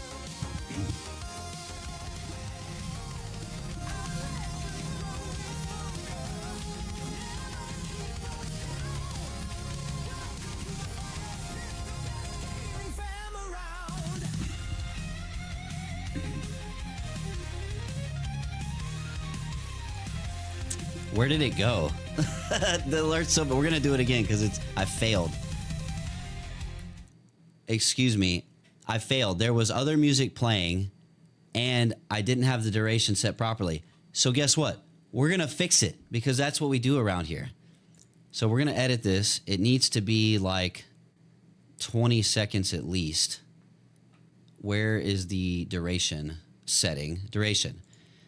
Where did it go? The alert, so we're gonna do it again because I failed. Excuse me, I failed. There was other music playing, and I didn't have the duration set properly. So guess what? We're gonna fix it because that's what we do around here. So we're gonna edit this. It needs to be like 20 seconds at least. Where is the duration setting? Duration.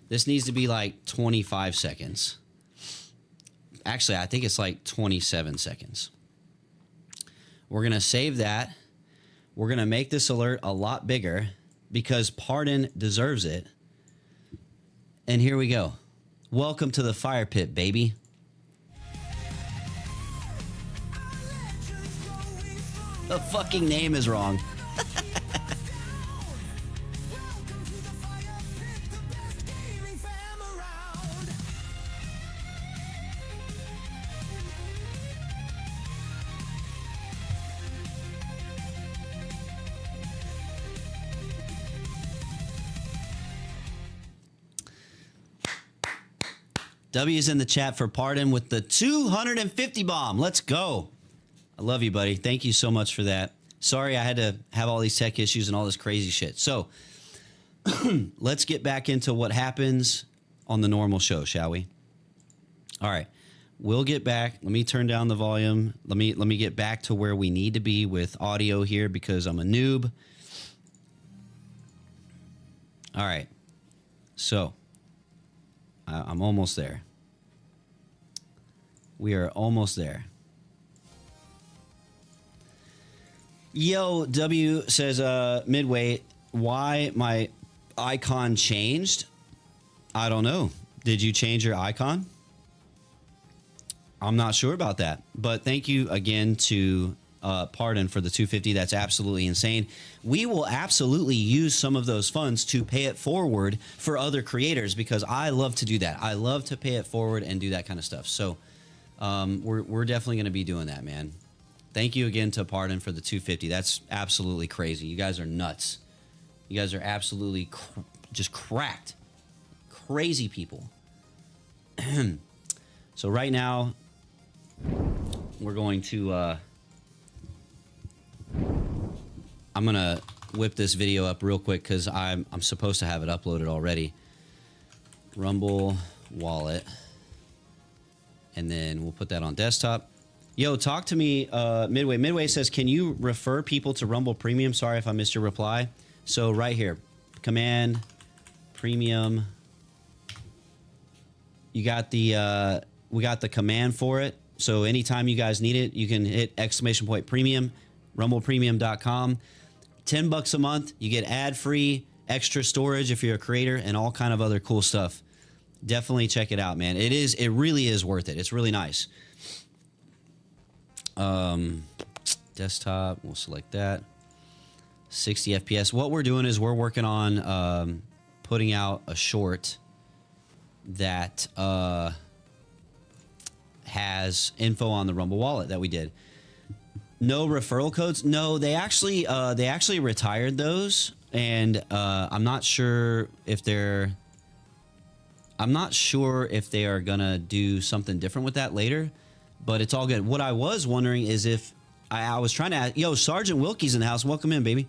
This needs to be like 25 seconds. Actually, I think it's like 27 seconds. We're going to save that. We're going to make this alert a lot bigger because Pardon deserves it. And here we go. Welcome to the fire pit, baby. The fucking name is wrong. W's in the chat for Pardon with the 250 bomb. Let's go. I love you, buddy. Thank you so much for that. Sorry I had to have all these tech issues and all this crazy shit. So let's get back into what happens on the normal show, shall we? All right. We'll get back. Let me turn down the volume. Let me get back to where we need to be with audio here because I'm a noob. All right. So I'm almost there. We are almost there. Yo, W says, Midway, why my icon changed? I don't know. Did you change your icon? I'm not sure about that. But thank you again to Pardon for the 250. That's absolutely insane. We will absolutely use some of those funds to pay it forward for other creators because I love to do that. I love to pay it forward and do that kind of stuff. So we're definitely going to be doing that, man. Thank you again to Pardon for the 250. That's absolutely crazy. You guys are nuts. You guys are absolutely just cracked. Crazy people. So right now, we're going to... I'm going to whip this video up real quick because I'm supposed to have it uploaded already. Rumble wallet. And then we'll put that on desktop. Yo, talk to me, Midway. Midway says, can you refer people to Rumble Premium? Sorry if I missed your reply. So right here, command premium. You got the, we got the command for it. So anytime you guys need it, you can hit !premium, rumblepremium.com. $10 a month. You get ad-free, extra storage if you're a creator, and all kind of other cool stuff. Definitely check it out, man. It really is worth it. It's really nice. Desktop, we'll select that. 60 FPS. What we're doing is we're working on putting out a short that has info on the Rumble wallet that we did. No referral codes. No, they actually retired those, and I'm not sure if they are gonna do something different with that later, but it's all good. What I was wondering is if I was trying to ask, yo, Sergeant Wilkie's in the house. Welcome in, baby.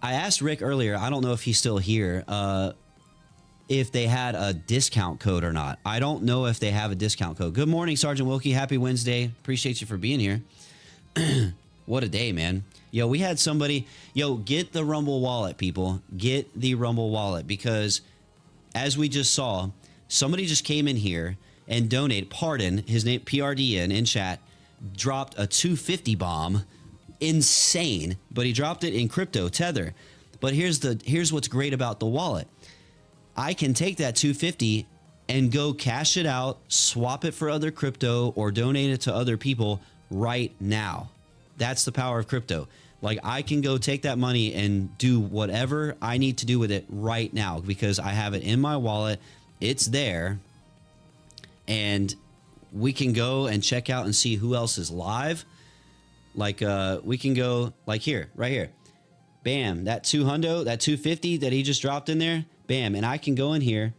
I asked Rick earlier. I don't know if he's still here. If they had a discount code or not. I don't know if they have a discount code. Good morning, Sergeant Wilkie. Happy Wednesday. Appreciate you for being here. What a day, man. Yo, we had somebody. Yo, get the Rumble wallet, people. Get the Rumble wallet because as we just saw, somebody just came in here and donated. Pardon, his name, PRDN in chat, dropped a 250 bomb. Insane. But he dropped it in crypto, Tether. But here's what's great about the wallet. I can take that 250 and go cash it out, swap it for other crypto, or donate it to other people right now. That's the power of crypto. Like, I can go take that money and do whatever I need to do with it right now because I have it in my wallet. It's there. And we can go and check out and see who else is live. Like, we can go like here, right here. Bam, that 200, that 250 that he just dropped in there. Bam, and I can go in here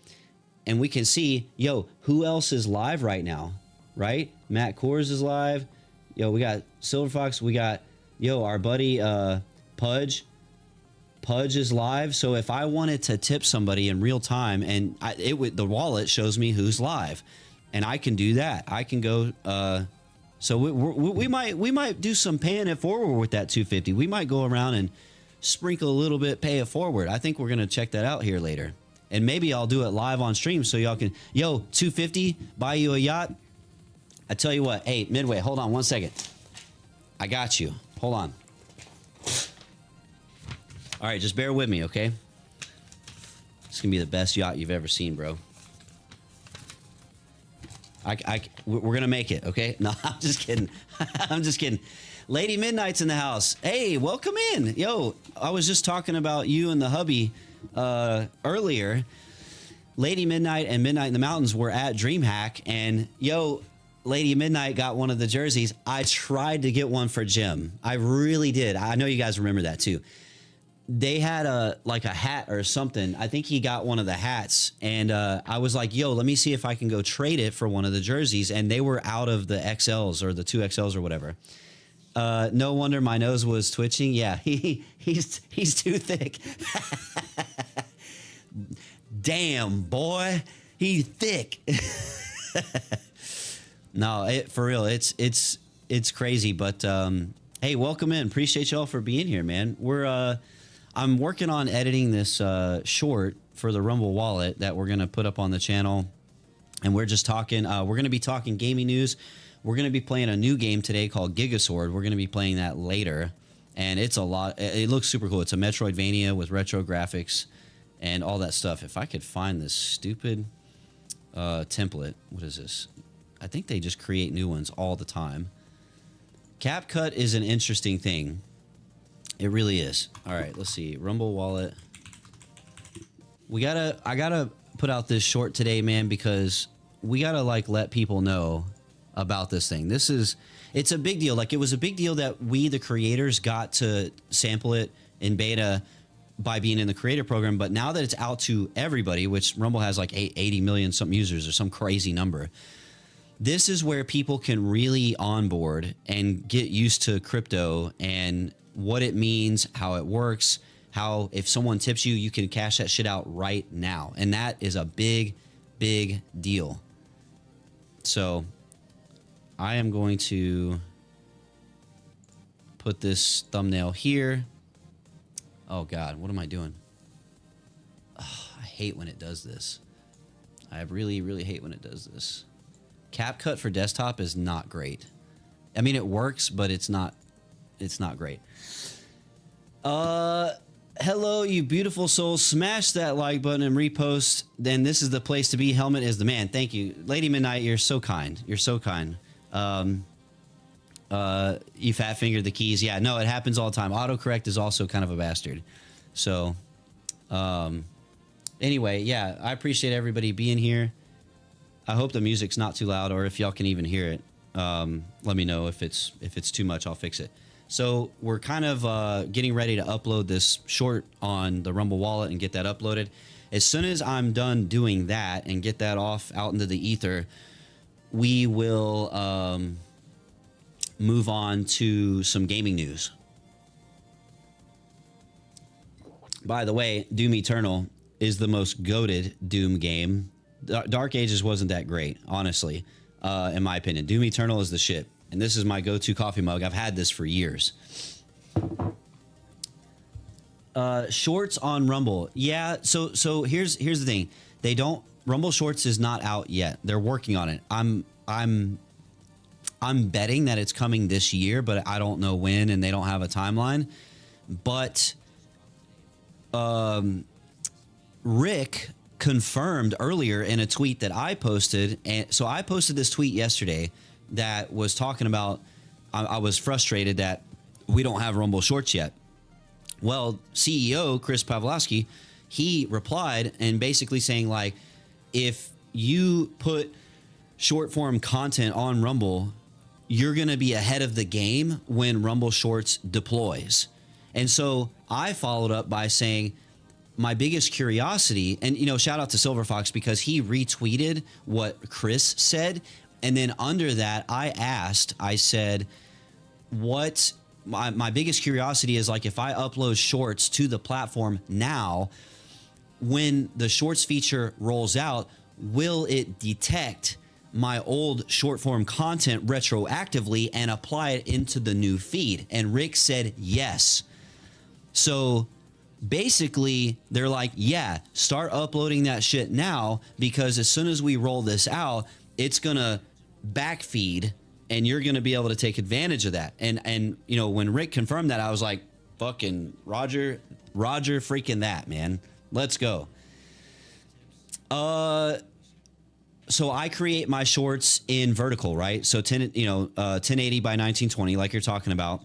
and we can see, yo, who else is live right now, right? Matt Kors is live. Yo, we got Silver Fox. We got, yo, our buddy Pudge. Pudge is live. So if I wanted to tip somebody in real time, and the wallet shows me who's live, and I can do that. I can go. So we might do some paying it forward with that 250. We might go around and sprinkle a little bit, pay it forward. I think we're gonna check that out here later, and maybe I'll do it live on stream so y'all can. Yo, 250, buy you a yacht. I tell you what. Hey, Midway, hold on 1 second. I got you. Hold on. All right, just bear with me, okay? It's gonna be the best yacht you've ever seen, bro. We're gonna make it, okay? No, I'm just kidding. I'm just kidding. Lady Midnight's in the house. Hey, welcome in. Yo, I was just talking about you and the hubby earlier. Lady Midnight and Midnight in the Mountains were at DreamHack, and yo, Lady Midnight got one of the jerseys. I tried to get one for Jim. I really did. I know you guys remember that too. They had a hat or something. I think he got one of the hats, and I was like, yo, let me see if I can go trade it for one of the jerseys, and they were out of the XLs or the 2XLs or whatever. No wonder my nose was twitching. Yeah, he's too thick. Damn, boy, he's thick. No, for real, it's crazy. But hey, welcome in. Appreciate y'all for being here, man. I'm working on editing this short for the Rumble wallet that we're gonna put up on the channel, and we're just talking. We're gonna be talking gaming news. We're gonna be playing a new game today called Gigasword. We're gonna be playing that later, and it's a lot. It looks super cool. It's a Metroidvania with retro graphics and all that stuff. If I could find this stupid template, what is this? I think they just create new ones all the time. CapCut is an interesting thing. It really is. All right, let's see. Rumble wallet. I gotta put out this short today, man, because we gotta let people know about this thing. It's a big deal. Like, it was a big deal that we, the creators, got to sample it in beta by being in the creator program. But now that it's out to everybody, which Rumble has like 80 million something users or some crazy number, this is where people can really onboard and get used to crypto and what it means, how it works, how if someone tips you, you can cash that shit out right now. And that is a big, big deal. So I am going to put this thumbnail here. Oh God, what am I doing? Oh, I hate when it does this. I really, really hate when it does this. CapCut for desktop is not great. I mean, it works, but it's not great. Hello, you beautiful souls. Smash that like button and repost. Then this is the place to be. Helmet is the man. Thank you. Lady Midnight, you're so kind. You're so kind. You fat fingered the keys. Yeah, no, it happens all the time. Autocorrect is also kind of a bastard. So, anyway, yeah, I appreciate everybody being here. I hope the music's not too loud, or if y'all can even hear it. Let me know if it's too much. I'll fix it. So we're kind of getting ready to upload this short on the Rumble wallet and get that uploaded. As soon as I'm done doing that and get that off out into the ether, we will move on to some gaming news. By the way, Doom Eternal is the most goated Doom game. Dark Ages wasn't that great, honestly, in my opinion. Doom Eternal is the shit. And this is my go-to coffee mug. I've had this for years. Shorts on Rumble. Yeah, so here's the thing. Rumble Shorts is not out yet. They're working on it. I'm betting that it's coming this year, but I don't know when, and they don't have a timeline. But Rick confirmed earlier in a tweet that I posted, and so I posted this tweet yesterday that was talking about I was frustrated that we don't have Rumble Shorts yet. Well, CEO Chris Pavlovsky, he replied and basically saying, like, if you put short form content on Rumble, you're going to be ahead of the game when Rumble Shorts deploys. And so I followed up by saying, my biggest curiosity, and shout out to Silver Fox because he retweeted what Chris said, and then under that I said, what my biggest curiosity is, like, if I upload shorts to the platform now, when the shorts feature rolls out, will it detect my old short form content retroactively and apply it into the new feed? And Rick said yes. So basically they're like, yeah, start uploading that shit now, because as soon as we roll this out, it's gonna backfeed and you're gonna be able to take advantage of that. And when Rick confirmed that, I was like, fucking Roger freaking that, man. Let's go. So I create my shorts in vertical, right? So 1080 by 1920, like you're talking about.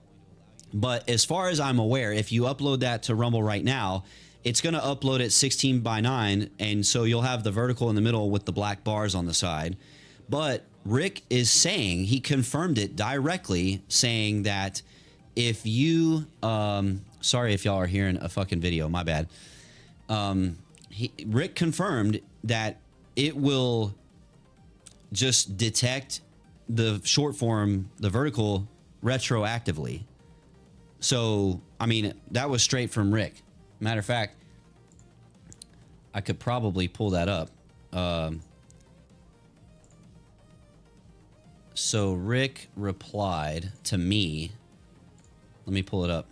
But as far as I'm aware, if you upload that to Rumble right now, it's going to upload it 16 by 9. And so you'll have the vertical in the middle with the black bars on the side. But Rick is saying, he confirmed it directly, saying that if you, sorry if y'all are hearing a fucking video, my bad. Rick confirmed that it will just detect the short form, the vertical, retroactively. So, I mean, that was straight from Rick. Matter of fact, I could probably pull that up. So Rick replied to me. Let me pull it up.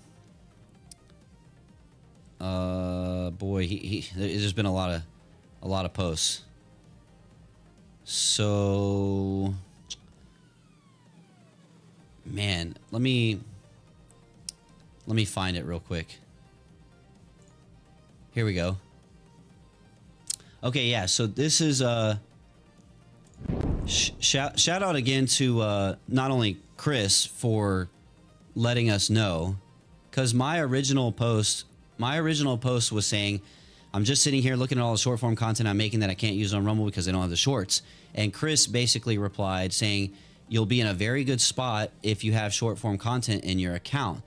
Boy, there's been a lot of posts. So, man, let me find it real quick. Here we go. Okay, yeah. So this is shout out again to not only Chris for letting us know, because my original post was saying, I'm just sitting here looking at all the short form content I'm making that I can't use on Rumble because I don't have the shorts. And Chris basically replied saying, you'll be in a very good spot if you have short form content in your account.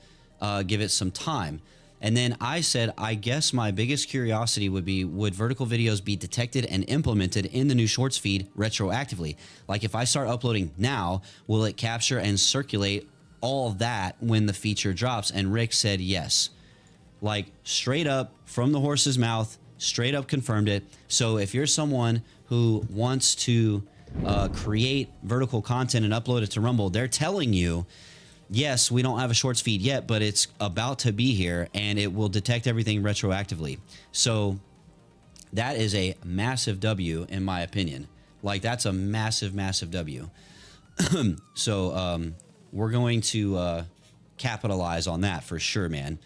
Give it some time. And then I said, I guess my biggest curiosity would be, would vertical videos be detected and implemented in the new shorts feed retroactively? Like, if I start uploading now, will it capture and circulate all of that when the feature drops? And Rick said yes. Like, straight up from the horse's mouth, straight up confirmed it. So if you're someone who wants to create vertical content and upload it to Rumble, they're telling you, yes, we don't have a shorts feed yet, but it's about to be here and it will detect everything retroactively. So that is a massive W in my opinion. Like, that's a massive, massive W. So we're going to capitalize on that for sure, man.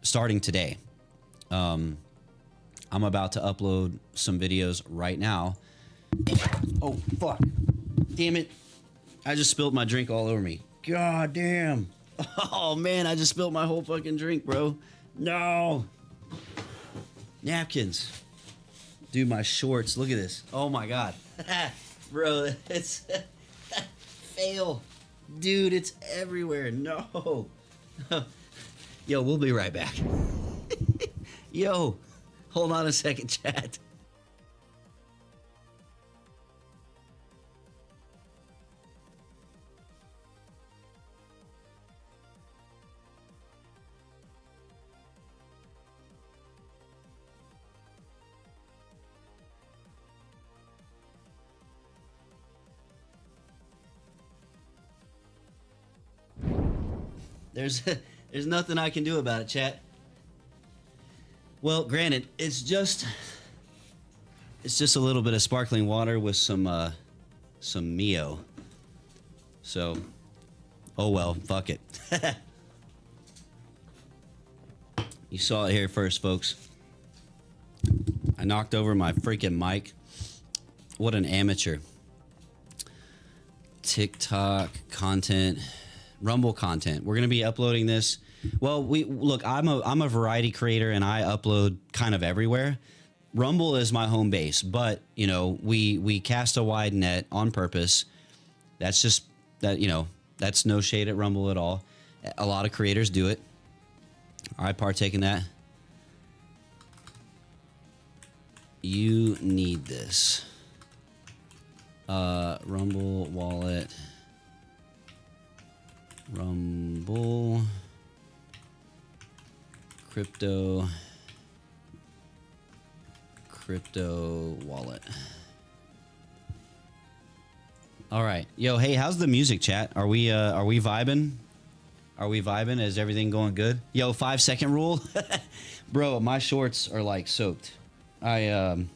Starting today. I'm about to upload some videos right now. Oh, fuck. Damn it. I just spilled my drink all over me. God damn. Oh, man, I just spilled my whole fucking drink, bro. No. Napkins. Dude, my shorts. Look at this. Oh, my God. Bro, it's... fail. Dude, it's everywhere. No. Yo, we'll be right back. Yo, hold on a second, chat. There's nothing I can do about it, chat. Well, granted, it's just a little bit of sparkling water with some Mio. So, oh well, fuck it. You saw it here first, folks. I knocked over my freaking mic. What an amateur. TikTok content. Rumble content. We're going to be uploading this. Well, look, I'm a variety creator and I upload kind of everywhere. Rumble is my home base, but we cast a wide net on purpose. That's just that, that's no shade at Rumble at all. A lot of creators do it. I partake in that. You need this. Rumble wallet. Rumble. Crypto wallet. All right. Yo, hey, how's the music, chat? Are we vibing? Are we vibing? Is everything going good? Yo, 5-second rule. Bro, my shorts are like soaked. I'm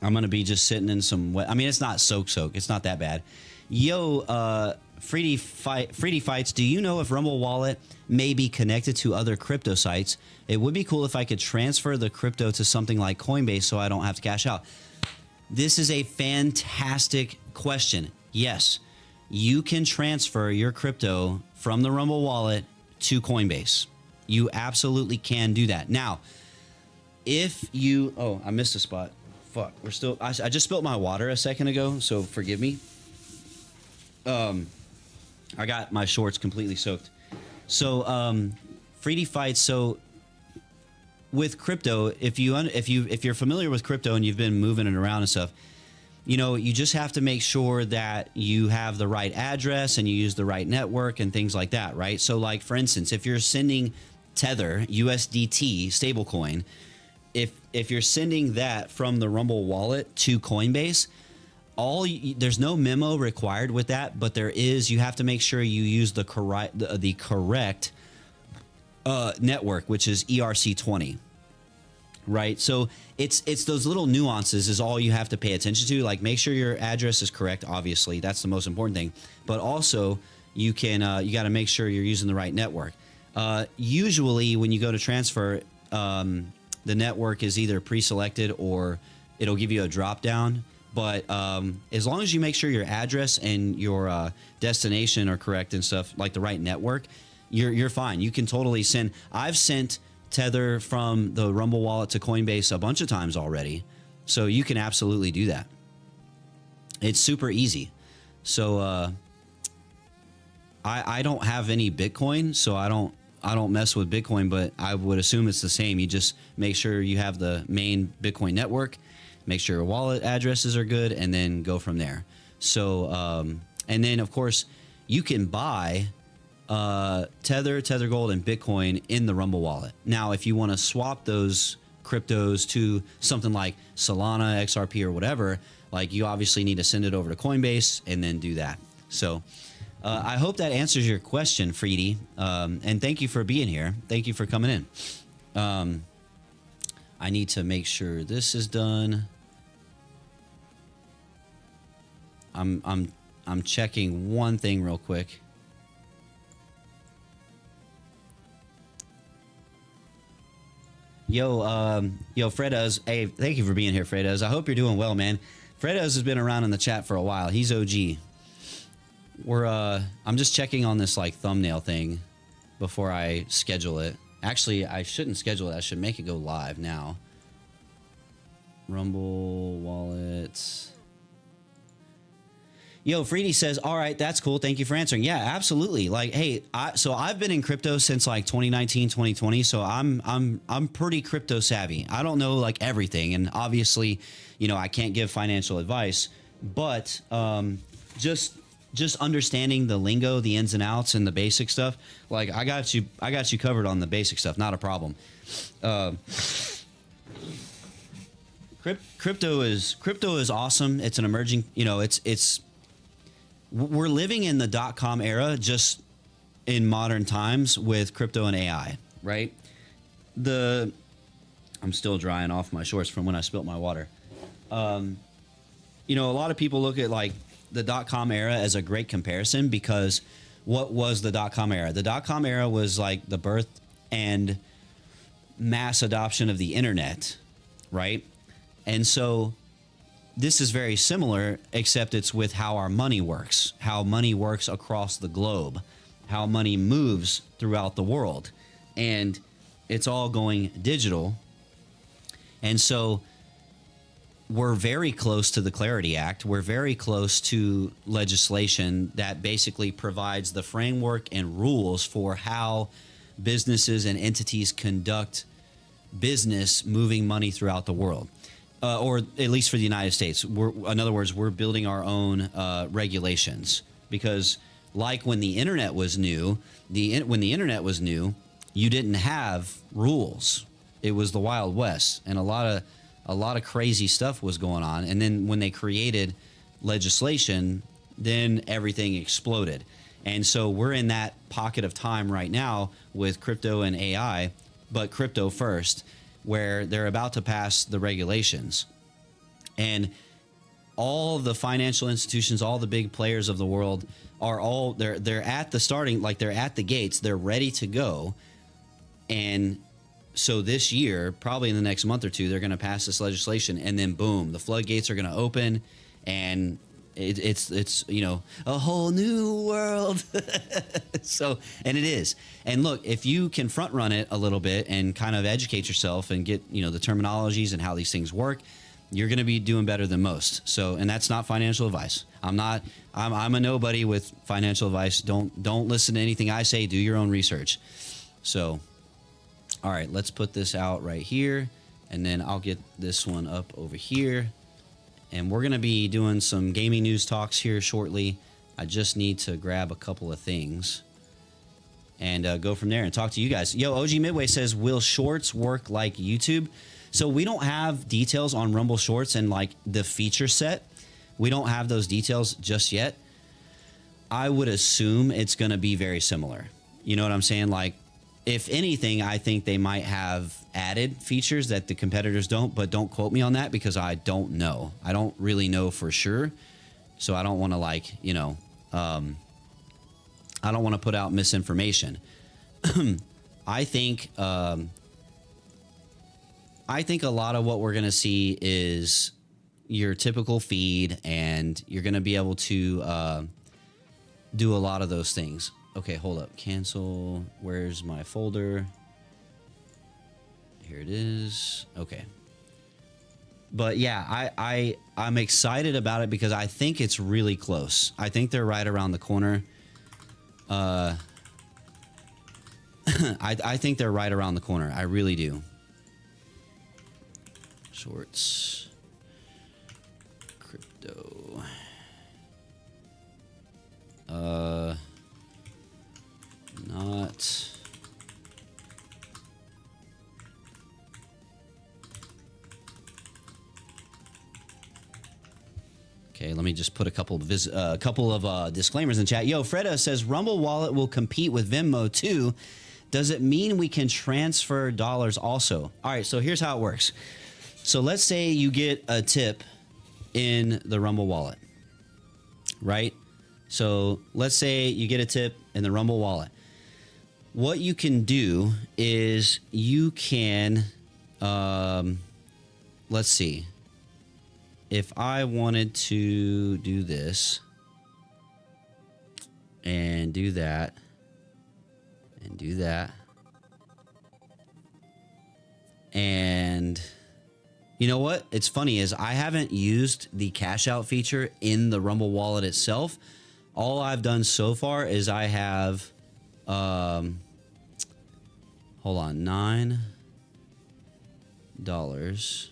gonna be just sitting in some wet. I mean, it's not soak. It's not that bad. Yo, Freedy Fights, do you know if Rumble Wallet may be connected to other crypto sites? It would be cool if I could transfer the crypto to something like Coinbase so I don't have to cash out. This is a fantastic question. Yes, you can transfer your crypto from the Rumble Wallet to Coinbase. You absolutely can do that. Now, if you... Oh, I missed a spot. Fuck, we're still... I just spilled my water a second ago, so forgive me. I got my shorts completely soaked. So, Freedy Fights. So, with crypto, if you're familiar with crypto and you've been moving it around and stuff, you know, you just have to make sure that you have the right address and you use the right network and things like that, right? So, like for instance, if you're sending Tether USDT stablecoin, if you're sending that from the Rumble wallet to Coinbase, there's no memo required with that, but you have to make sure you use the correct network, which is ERC20, right? So it's those little nuances is all you have to pay attention to. Like, make sure your address is correct. Obviously, that's the most important thing. But also, you got to make sure you're using the right network. Usually, when you go to transfer, the network is either pre-selected or it'll give you a drop down. But as long as you make sure your address and your destination are correct and stuff, like the right network, you're fine. You can totally send. I've sent Tether from the Rumble wallet to Coinbase a bunch of times already, so you can absolutely do that. It's super easy. So I don't have any Bitcoin, so I don't mess with Bitcoin, but I would assume it's the same. You just make sure you have the main Bitcoin network. Make sure your wallet addresses are good, and then go from there. So, and then of course, you can buy Tether Gold, and Bitcoin in the Rumble wallet. Now, if you want to swap those cryptos to something like Solana, XRP, or whatever, like, you obviously need to send it over to Coinbase and then do that. So, I hope that answers your question, Freedy. And thank you for being here. Thank you for coming in. I need to make sure this is done. I'm checking one thing real quick. Yo, Fredoz. Hey, thank you for being here, Fredoz. I hope you're doing well, man. Fredoz has been around in the chat for a while. He's OG. I'm just checking on this like thumbnail thing before I schedule it. Actually, I shouldn't schedule it. I should make it go live now. Rumble wallet. Yo, Freedy says, all right, that's cool. Thank you for answering. Yeah, absolutely. Like, hey, so I've been in crypto since like 2019, 2020. So I'm pretty crypto savvy. I don't know like everything. And obviously, you know, I can't give financial advice, but just understanding the lingo, the ins and outs, and the basic stuff. Like, I got you covered on the basic stuff. Not a problem. Crypto is awesome. It's an emerging, you know, we're living in the .com era, just in modern times with crypto and AI, right? I'm still drying off my shorts from when I spilt my water. You know, a lot of people look at like the .com era as a great comparison, because what was the .com era? The .com era was like the birth and mass adoption of the internet, right? And so this is very similar, except it's with how our money works, how money works across the globe, how money moves throughout the world. And it's all going digital. And so we're very close to the Clarity Act. We're very close to legislation that basically provides the framework and rules for how businesses and entities conduct business moving money throughout the world, or at least for the United States. In other words, we're building our own regulations, because like when the internet was new, you didn't have rules. It was the Wild West, and a lot of crazy stuff was going on. And then when they created legislation, then everything exploded. And so we're in that pocket of time right now with crypto and AI, but crypto first, where they're about to pass the regulations. And all the financial institutions, all the big players of the world are they're at the starting, like they're at the gates, they're ready to go. And so this year, probably in the next month or two, they're going to pass this legislation, and then boom, the floodgates are going to open, and it's a whole new world. So, and it is. And look, if you can front run it a little bit and kind of educate yourself and get the terminologies and how these things work, you're going to be doing better than most. So, and that's not financial advice. I'm a nobody with financial advice. Don't listen to anything I say. Do your own research. So, all right, let's put this out right here, and then I'll get this one up over here. And we're going to be doing some gaming news talks here shortly. I just need to grab a couple of things and go from there and talk to you guys. Yo, OG Midway says, will Shorts work like YouTube? So we don't have details on Rumble Shorts and like the feature set. We don't have those details just yet. I would assume it's going to be very similar. You know what I'm saying? Like, if anything, I think they might have added features that the competitors don't, but don't quote me on that because I don't know. I don't really know for sure. So I don't want to I don't want to put out misinformation. I think a lot of what we're going to see is your typical feed, and you're going to be able to do a lot of those things. Okay, hold up. Cancel. Where's my folder? Here it is. Okay. But yeah, I'm excited about it because I think it's really close. I think they're right around the corner. I think they're right around the corner. I really do. Shorts. Crypto. Not. Okay, let me just put a couple of disclaimers in chat. Yo, Freda says Rumble Wallet will compete with Venmo too. Does it mean we can transfer dollars also? All right, so here's how it works. So let's say you get a tip in the Rumble Wallet, right? So let's say you get a tip in the Rumble Wallet. What you can do is you can, let's see. If I wanted to do this and do that and do that, and you know what? It's funny is I haven't used the cash out feature in the Rumble Wallet itself. All I've done so far is I have, hold on, $9.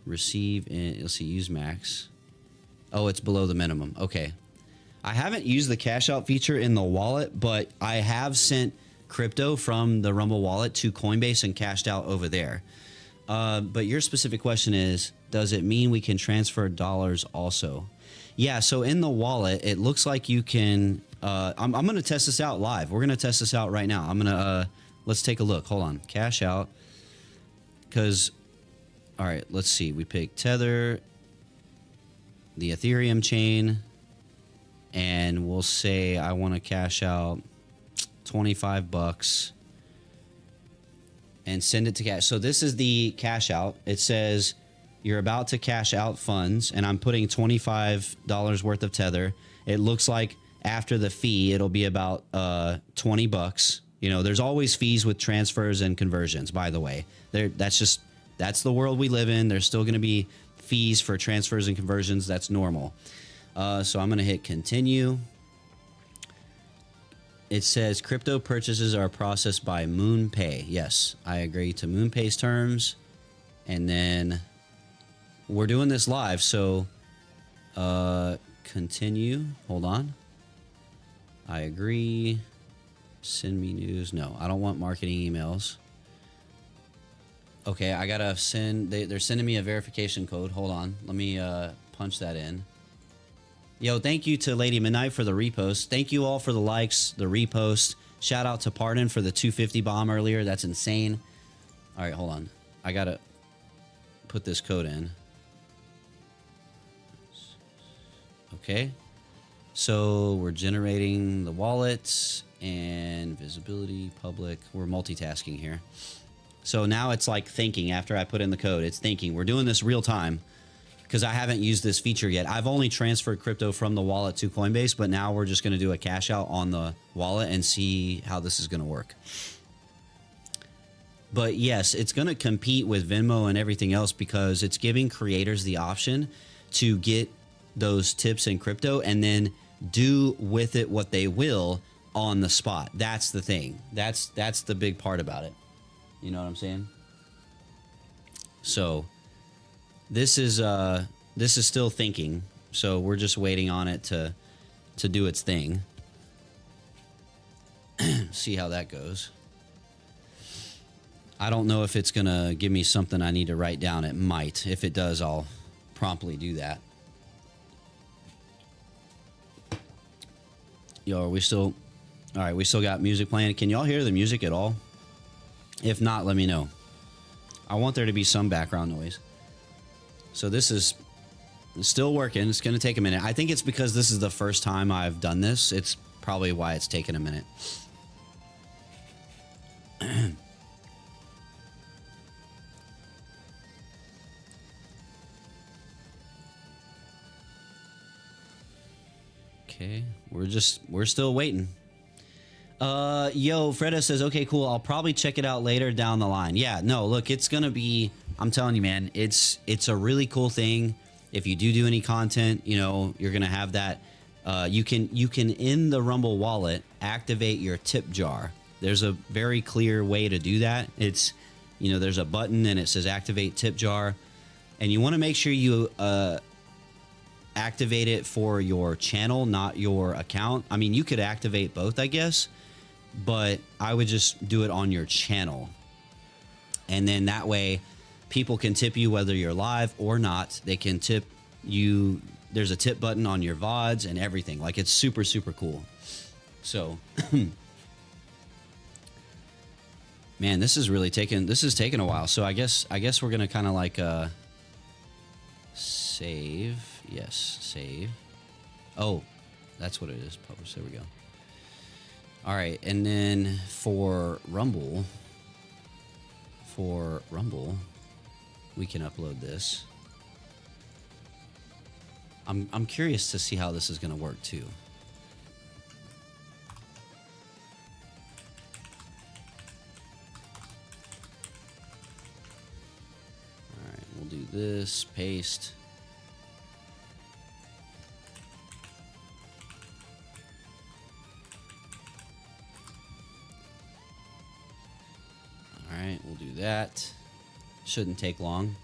Receive in, you'll see, use max. Oh, it's below the minimum. Okay. I haven't used the cash out feature in the wallet, but I have sent crypto from the Rumble wallet to Coinbase and cashed out over there. But your specific question is, does it mean we can transfer dollars also? Yeah, so in the wallet, it looks like you can, I'm going to test this out live. We're going to test this out right now. I'm going to, let's take a look. Hold on. Cash out. Because, all right, let's see. We pick Tether, the Ethereum chain, and we'll say I want to cash out $25 and send it to cash. So this is the cash out. It says you're about to cash out funds, and I'm putting $25 worth of Tether. It looks like after the fee, it'll be about $20. You know, there's always fees with transfers and conversions, by the way. That's the world we live in. There's still going to be fees for transfers and conversions. That's normal. So I'm going to hit continue. It says crypto purchases are processed by MoonPay. Yes, I agree to MoonPay's terms. And then we're doing this live, so continue. Hold on. I agree. Send me news. No, I don't want marketing emails. Okay, I gotta send. They're sending me a verification code. Hold on. Let me punch that in. Yo, thank you to Lady Midnight for the repost. Thank you all for the likes, the repost. Shout out to Pardon for the 250 bomb earlier. That's insane. All right, hold on. I gotta put this code in. Okay. So we're generating the wallets and visibility, public. We're multitasking here. So now it's like thinking after I put in the code. It's thinking. We're doing this real time because I haven't used this feature yet. I've only transferred crypto from the wallet to Coinbase, but now we're just going to do a cash out on the wallet and see how this is going to work. But yes, it's going to compete with Venmo and everything else because it's giving creators the option to get those tips in crypto and then do with it what they will on the spot. That's the thing. That's the big part about it. You know what I'm saying? So this is still thinking. So we're just waiting on it to do its thing. See how that goes. I don't know if it's gonna give me something I need to write down. It might. If it does, I'll promptly do that. Yo, are we still... All right, we still got music playing. Can y'all hear the music at all? If not, let me know. I want there to be some background noise. So this is still working. It's going to take a minute. I think it's because this is the first time I've done this. It's probably why it's taken a minute. Okay, we're still waiting. Yo, Freda says, okay, cool. I'll probably check it out later down the line. Yeah, no, look, it's going to be, I'm telling you, man, it's a really cool thing. If you do any content, you know, you're going to have that. You can in the Rumble wallet, activate your tip jar. There's a very clear way to do that. It's, you know, there's a button and it says activate tip jar. And you want to make sure you, activate it for your channel, not your account. I mean, you could activate both, I guess, but I would just do it on your channel. And then that way people can tip you whether you're live or not. They can tip you. There's a tip button on your VODs and everything. Like, it's super, super cool. So, man, this is taking a while. So I guess we're going to kind of like, save. Yes, save. Oh, that's what it is. Publish. There we go. All right, and then for Rumble, we can upload this. I'm curious to see how this is going to work too. All right, we'll do this. Paste. Alright, we'll do that. Shouldn't take long.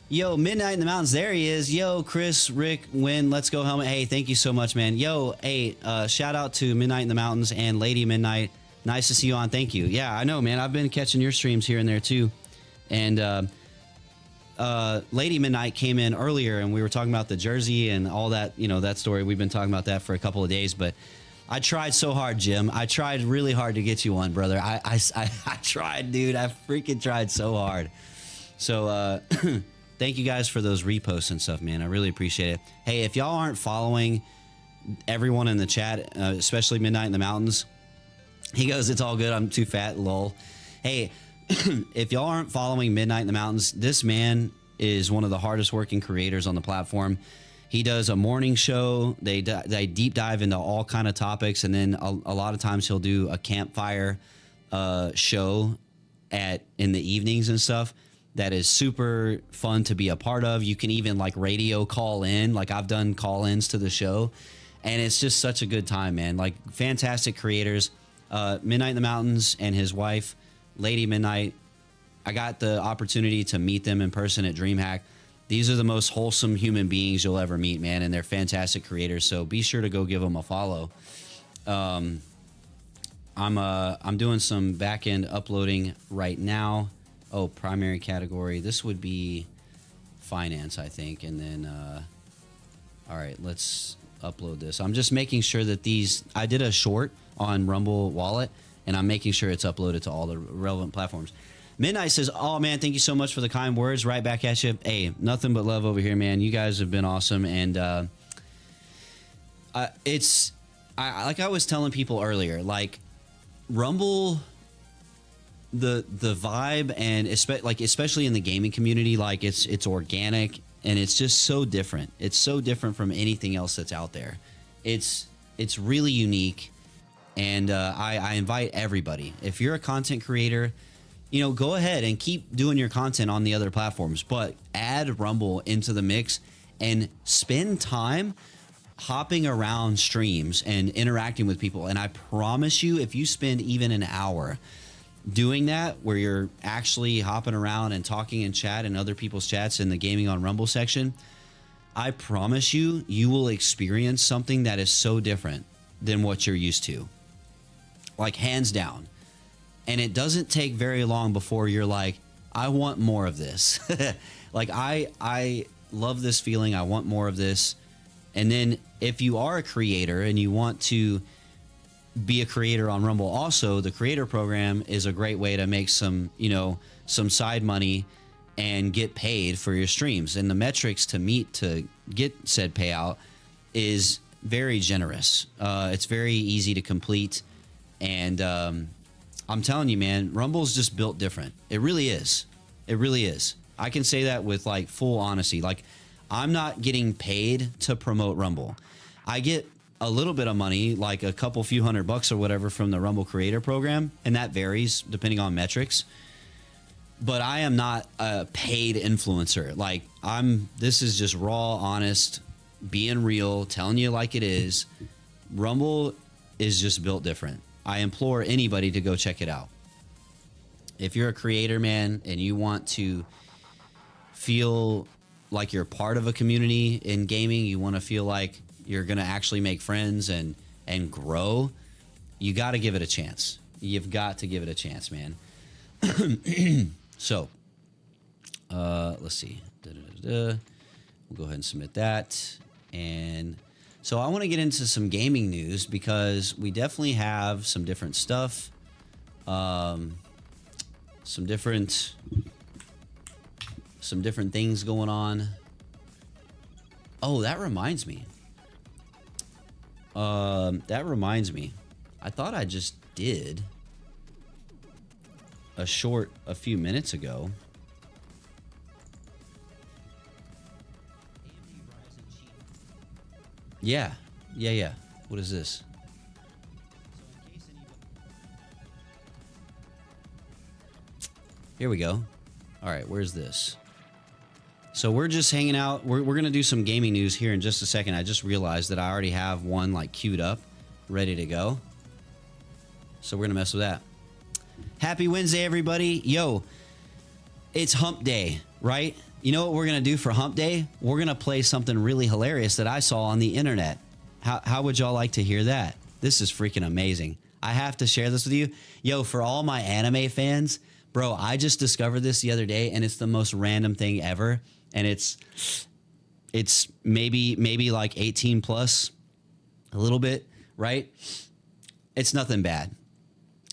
Yo, Midnight in the Mountains, there he is. Yo, Chris, Rick, Win, Let's Go Helmet. Hey, thank you so much, man. Yo, hey, shout out to Midnight in the Mountains and Lady Midnight. Nice to see you on. Thank you. Yeah, I know, man. I've been catching your streams here and there too. And Lady Midnight came in earlier and we were talking about the jersey and all that, you know, that story. We've been talking about that for a couple of days, but I tried so hard, Jim. I tried really hard to get you one, brother. I tried, dude. I freaking tried so hard. So thank you guys for those reposts and stuff, man. I really appreciate it. Hey, if y'all aren't following everyone in the chat, especially Midnight in the Mountains, he goes, it's all good. I'm too fat, lol. Hey, if y'all aren't following Midnight in the Mountains, this man is one of the hardest working creators on the platform. He does a morning show. They deep dive into all kind of topics, and then a lot of times he'll do a campfire show in the evenings and stuff. That is super fun to be a part of. You can even like radio call in. Like, I've done call-ins to the show, and it's just such a good time, man. Like fantastic creators, Midnight in the Mountains and his wife, Lady Midnight. I got the opportunity to meet them in person at DreamHack. These are the most wholesome human beings you'll ever meet, man, and they're fantastic creators. So be sure to go give them a follow. I'm doing some back end uploading right now. Oh, primary category. This would be finance, I think, and then all right, let's upload this. I'm just making sure that these. I did a short on Rumble Wallet, and I'm making sure it's uploaded to all the relevant platforms. Midnight says, "Oh man, thank you so much for the kind words. Right back at you. Hey, nothing but love over here, man. You guys have been awesome, and it's like I was telling people earlier, like Rumble, the vibe, and especially in the gaming community, like it's organic and it's just so different. It's so different from anything else that's out there. It's really unique, and I invite everybody. If you're a content creator, go ahead and keep doing your content on the other platforms, but add Rumble into the mix and spend time hopping around streams and interacting with people. And I promise you, if you spend even an hour doing that, where you're actually hopping around and talking in chat and other people's chats in the Gaming on Rumble section, I promise you, you will experience something that is so different than what you're used to. Like hands down. And it doesn't take very long before you're like, I want more of this. Like I love this feeling. I want more of this. And then if you are a creator and you want to be a creator on Rumble, also the creator program is a great way to make some side money and get paid for your streams. And the metrics to meet to get said payout is very generous. It's very easy to complete. And I'm telling you, man, Rumble's just built different. It really is. It really is. I can say that with like full honesty. Like I'm not getting paid to promote Rumble. I get a little bit of money, like a couple few $100 or whatever from the Rumble Creator Program, and that varies depending on metrics. But I am not a paid influencer. Like this is just raw, honest, being real, telling you like it is. Rumble is just built different. I implore anybody to go check it out. If you're a creator, man, and you want to feel like you're part of a community in gaming, you want to feel like you're going to actually make friends and grow, you got to give it a chance. You've got to give it a chance, man. So, let's see. We'll go ahead and submit that. And so I want to get into some gaming news because we definitely have some different stuff. Some different things going on. Oh, that reminds me. I thought I just did a short a few minutes ago. Yeah. What is this? Here we go. All right, where's this? So we're just hanging out. We're going to do some gaming news here in just a second. I just realized that I already have one like queued up, ready to go. So we're going to mess with that. Happy Wednesday, everybody. Yo, it's hump day, right? You know what we're going to do for hump day? We're going to play something really hilarious that I saw on the internet. How would y'all like to hear that? This is freaking amazing. I have to share this with you. Yo, for all my anime fans, bro, I just discovered this the other day, and it's the most random thing ever. And it's maybe like 18 plus, a little bit, right? It's nothing bad.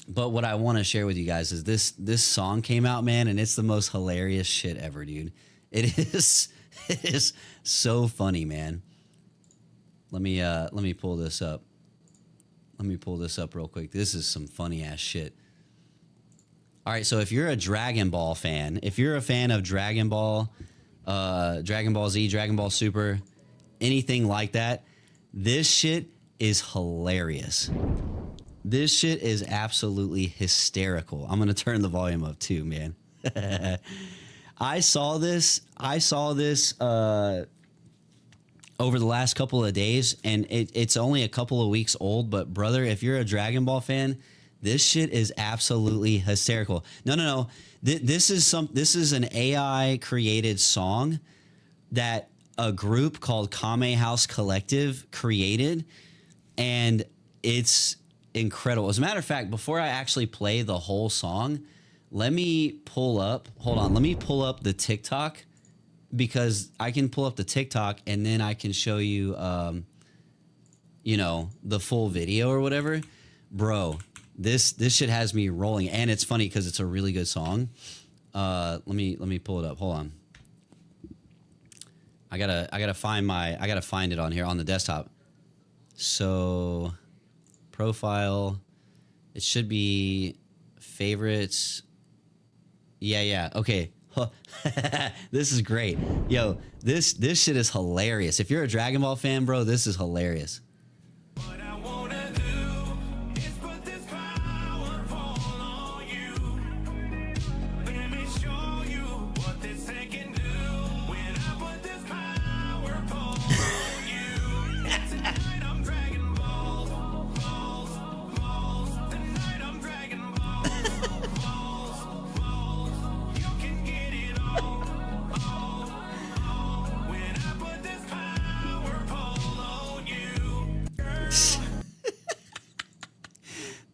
But what I want to share with you guys is this song came out, man, and it's the most hilarious shit ever, dude. It is so funny, man. Let me pull this up. Let me pull this up real quick. This is some funny ass shit. All right, so if you're a Dragon Ball fan, if you're a fan of Dragon Ball Z, Dragon Ball Super, anything like that, this shit is hilarious. This shit is absolutely hysterical. I'm going to turn the volume up too, man. I saw this over the last couple of days, and it's only a couple of weeks old. But brother, if you're a Dragon Ball fan, this shit is absolutely hysterical. No. This is an AI created song that a group called Kame House Collective created, and it's incredible. As a matter of fact, before I actually play the whole song, let me pull up. Hold on, let me pull up the TikTok, because I can pull up the TikTok and then I can show you, you know, the full video or whatever, bro. This shit has me rolling, and it's funny because it's a really good song. Let me pull it up. Hold on. I gotta find it on here on the desktop. So, profile. It should be favorites. Yeah. Okay. This is great. Yo, this shit is hilarious. If you're a Dragon Ball fan, bro, this is hilarious.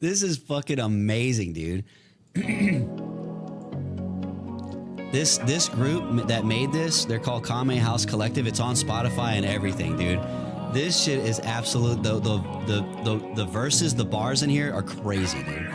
This is fucking amazing, dude. This group that made this, they're called Kame House Collective. It's on Spotify and everything, dude. This shit is absolute. The verses, the bars in here are crazy, dude.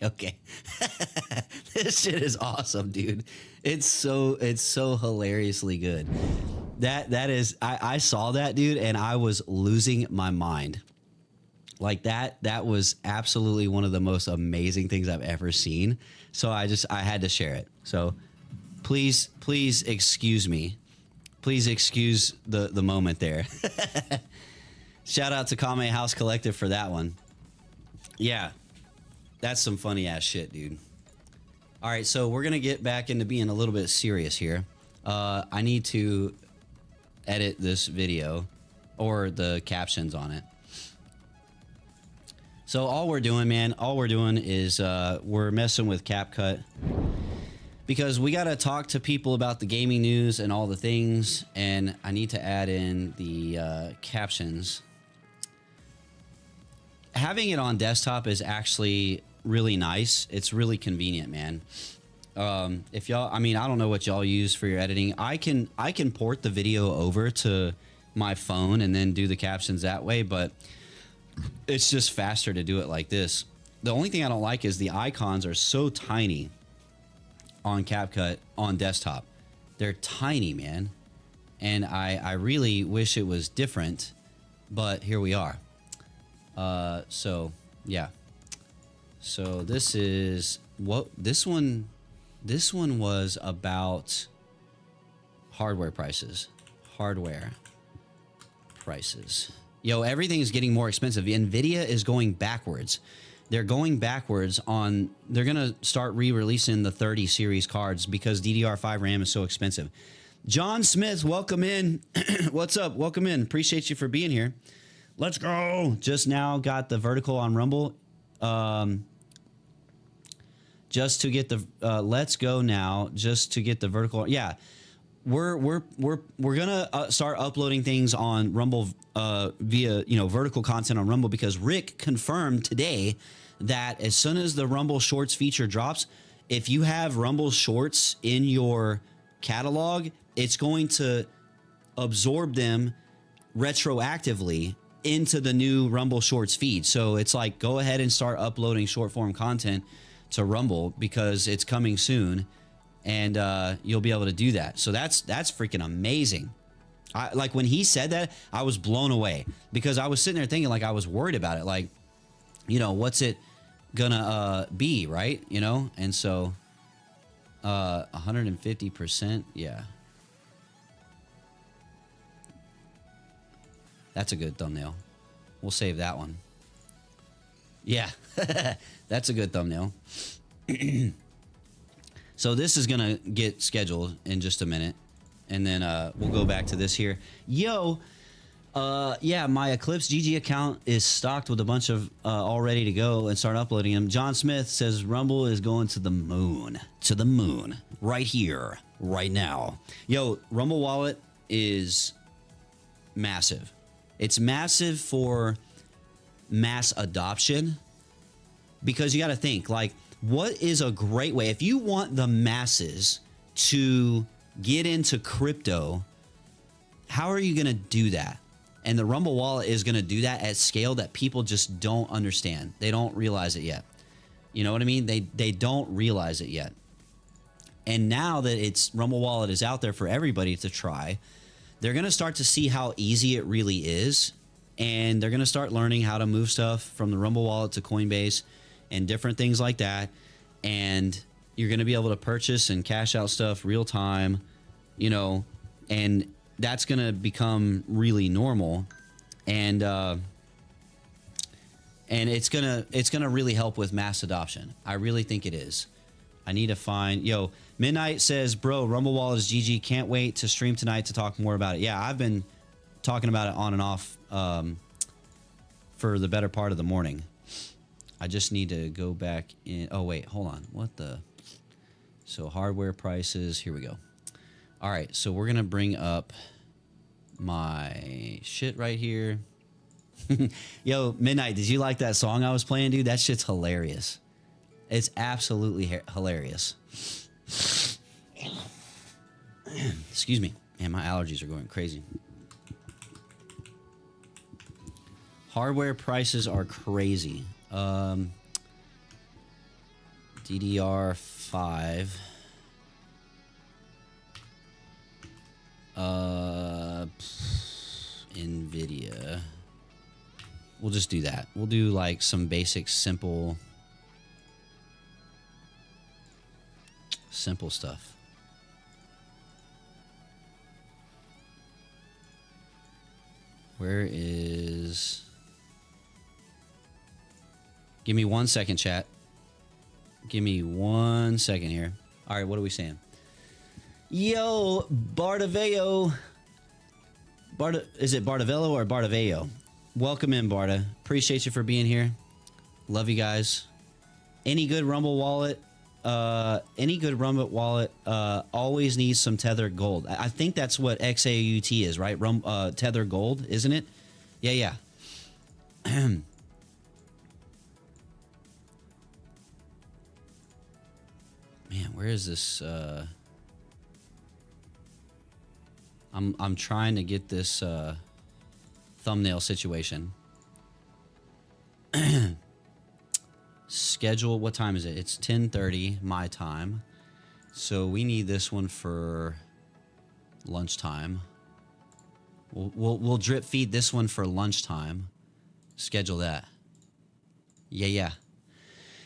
Okay. This shit is awesome, dude. It's so hilariously good. That is, I saw that, dude, and I was losing my mind. Like that was absolutely one of the most amazing things I've ever seen. So I had to share it. So please excuse me. Please excuse the moment there. Shout out to Kame House Collective for that one. Yeah. That's some funny ass shit, dude. All right, so we're gonna get back into being a little bit serious here. I need to edit this video or the captions on it. So all we're doing, man, is we're messing with CapCut because we gotta talk to people about the gaming news and all the things, and I need to add in the captions. Having it on desktop is actually really nice. It's really convenient, man. If y'all, I mean, I don't know what y'all use for your editing. I can port the video over to my phone and then do the captions that way, but it's just faster to do it like this. The only thing I don't like is the icons are so tiny on CapCut on desktop. They're tiny, man. And I really wish it was different, but here we are. So yeah. So this is what this one was about. Hardware prices. Yo, everything's getting more expensive. Nvidia is going backwards. They're going backwards on, they're going to start re-releasing the 30 series cards because DDR5 RAM is so expensive. John Smith, welcome in. What's up? Welcome in. Appreciate you for being here. Let's go. Just now got the vertical on Rumble. Just to get the let's go now. Just to get the vertical. Yeah, we're gonna start uploading things on Rumble via vertical content on Rumble because Rick confirmed today that as soon as the Rumble Shorts feature drops, if you have Rumble Shorts in your catalog, it's going to absorb them retroactively into the new Rumble Shorts feed. So it's like, go ahead and start uploading short form content to Rumble because it's coming soon, and you'll be able to do that. So that's freaking amazing. Like when he said that, I was blown away because I was sitting there thinking, like, I was worried about it. Like, you know, what's it gonna be, right? You know? And so 150%, yeah. That's a good thumbnail. We'll save that one. Yeah, that's a good thumbnail. So this is gonna get scheduled in just a minute, and then we'll go back to this here. Yo, yeah, my Eclipse GG account is stocked with a bunch of all ready to go and start uploading them. John Smith says Rumble is going to the moon, right here, right now. Yo, Rumble Wallet is massive. It's massive for mass adoption because you got to think, like, what is a great way if you want the masses to get into crypto? How are you going to do that? And the Rumble Wallet is going to do that at scale that people just don't understand. They don't realize it yet. You know what I mean? They don't realize it yet. And now that it's Rumble Wallet is out there for everybody to try, they're going to start to see how easy it really is. And they're going to start learning how to move stuff from the Rumble Wallet to Coinbase and different things like that. And you're going to be able to purchase and cash out stuff real time, you know, and that's going to become really normal. And it's going to really help with mass adoption. I really think it is. I need to find, yo, Midnight says, bro, Rumble Wallet is GG. Can't wait to stream tonight to talk more about it. Yeah, I've been talking about it on and off for the better part of the morning. I just need to go back in. Oh, wait, hold on. What the? So hardware prices. Here we go. All right, so we're going to bring up my shit right here. Yo, Midnight, did you like that song I was playing, dude? That shit's hilarious. It's absolutely hilarious. Excuse me. Man, my allergies are going crazy. Hardware prices are crazy. DDR5. NVIDIA. We'll just do that. We'll do like some basic simple stuff. Where is... Give me 1 second, chat. Give me 1 second here. All right, what are we saying? Yo, Bardaveo. Is it Bardavello or Bardaveo? Welcome in, Barda. Appreciate you for being here. Love you guys. Any good Rumble wallet? Always needs some Tether Gold. I think that's what XAUT is, right? Tether Gold, isn't it? Yeah. Man, where is this? I'm trying to get this thumbnail situation. Schedule. What time is it? It's 10:30 my time, so we need this one for lunchtime. We'll drip feed this one for lunchtime. Schedule that. Yeah.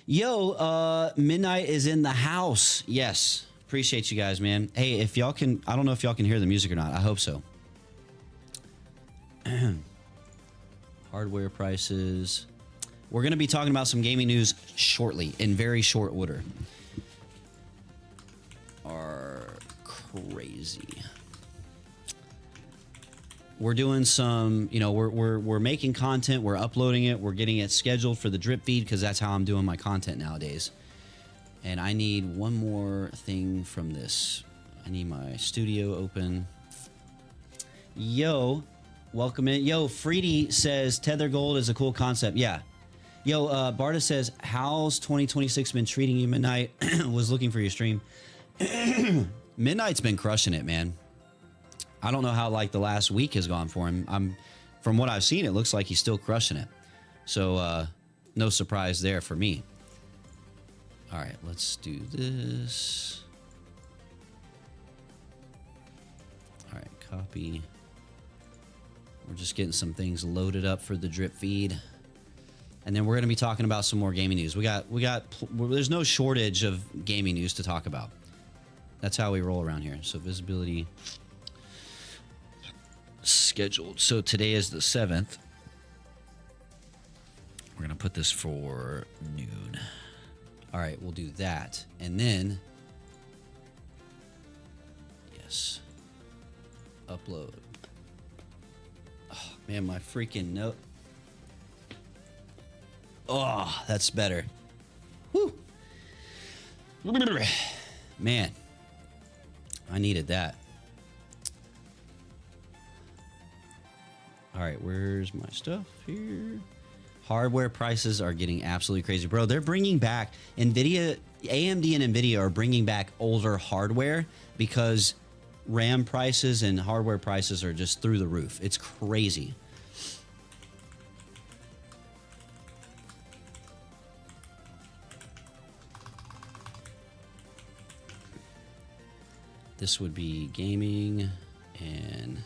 Yo, Midnight is in the house. Yes. Appreciate you guys, man. Hey, if y'all can, I don't know if y'all can hear the music or not. I hope so. Hardware prices. We're going to be talking about some gaming news shortly, in very short order. Are crazy. We're doing some, you know, we're making content, we're uploading it, we're getting it scheduled for the drip feed because that's how I'm doing my content nowadays. And I need one more thing from this. I need my studio open. Yo, welcome in. Yo, Freedy says Tether Gold is a cool concept. Yeah. Yo, Barta says, how's 2026 been treating you, Midnight? Was looking for your stream. Midnight's been crushing it, man. I don't know how like the last week has gone for him. From what I've seen, it looks like he's still crushing it. So no surprise there for me. All right, let's do this. All right, copy. We're just getting some things loaded up for the drip feed. And then we're going to be talking about some more gaming news. There's no shortage of gaming news to talk about. That's how we roll around here. So visibility scheduled. So today is the 7th. We're going to put this for noon. All right, we'll do that. And then, yes, upload. Oh, man, my freaking note. Oh, that's better. Whew. Man, I needed that. All right, where's my stuff here? Hardware prices are getting absolutely crazy. Bro, they're bringing back NVIDIA, AMD and NVIDIA are bringing back older hardware because RAM prices and hardware prices are just through the roof. It's crazy. This would be gaming and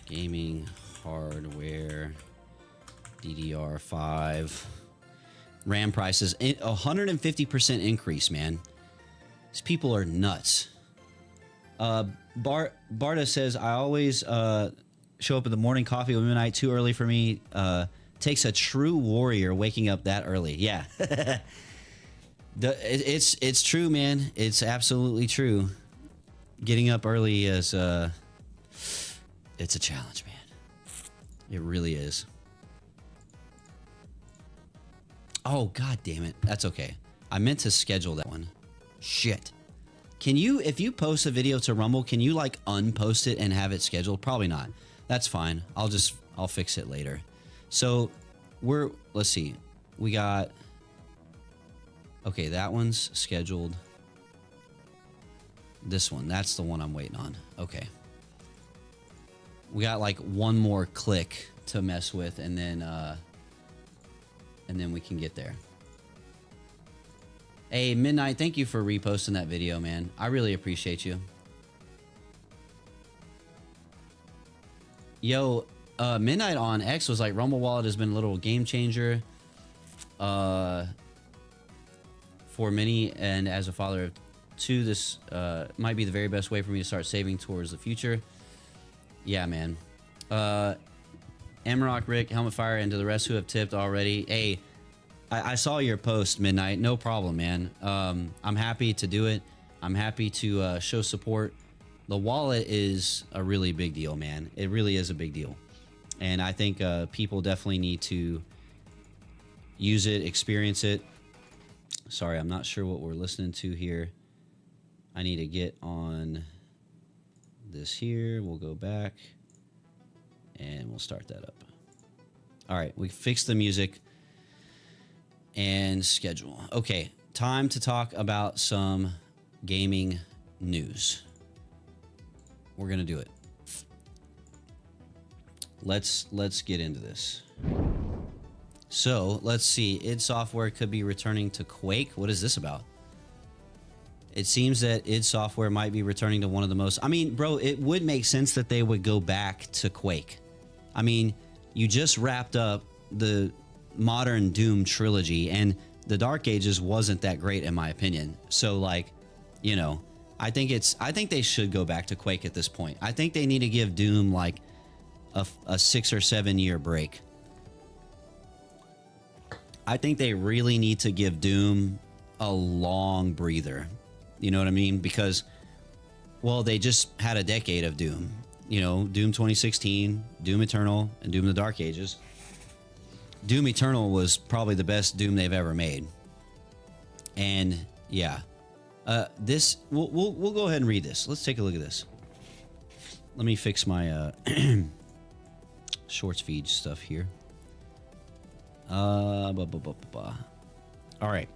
gaming hardware, DDR5, RAM prices, 150% increase, man. These people are nuts. Barta says, I always show up in the morning, coffee at midnight, too early for me. Takes a true warrior waking up that early. Yeah. It's true, man. It's absolutely true. Getting up early is it's a challenge, man. It really is. Oh, god damn it. That's okay. I meant to schedule that one. Shit. Can you, if you post a video to Rumble, can you like unpost it and have it scheduled? Probably not. That's fine. I'll fix it later. So let's see. We got, okay, that one's scheduled. This one, that's the one I'm waiting on. Okay. We got like one more click to mess with and then we can get there. Hey, Midnight, thank you for reposting that video, man. I really appreciate you. Yo, Midnight on X was like, Rumble Wallet has been a little game changer for many, and as a father of two, this might be the very best way for me to start saving towards the future. Yeah, man. Amarok, Rick, Helmet Fire, and to the rest who have tipped already. Hey, I saw your post, Midnight. No problem, man. I'm happy to do it. I'm happy to show support. The wallet is a really big deal, man. It really is a big deal. And I think people definitely need to use it, experience it. Sorry, I'm not sure what we're listening to here. I need to get on this here. We'll go back and we'll start that up. All right, we fixed the music and schedule. Okay, time to talk about some gaming news. We're gonna do it. Let's get into this. So let's see. id Software could be returning to Quake. What is this about? It seems that id Software might be returning to one of the most... I mean, bro, it would make sense that they would go back to Quake. I mean, you just wrapped up the modern Doom trilogy, and the Dark Ages wasn't that great, in my opinion. So, like, you know, I think they should go back to Quake at this point. I think they need to give Doom, like, a 6 or 7 year break. I think they really need to give Doom a long breather. You know what I mean? Because, well, they just had a decade of Doom. You know, Doom 2016, Doom Eternal, and Doom the Dark Ages. Doom Eternal was probably the best Doom they've ever made. And, yeah. This, we'll go ahead and read this. Let's take a look at this. Let me fix my shorts feed stuff here. All right.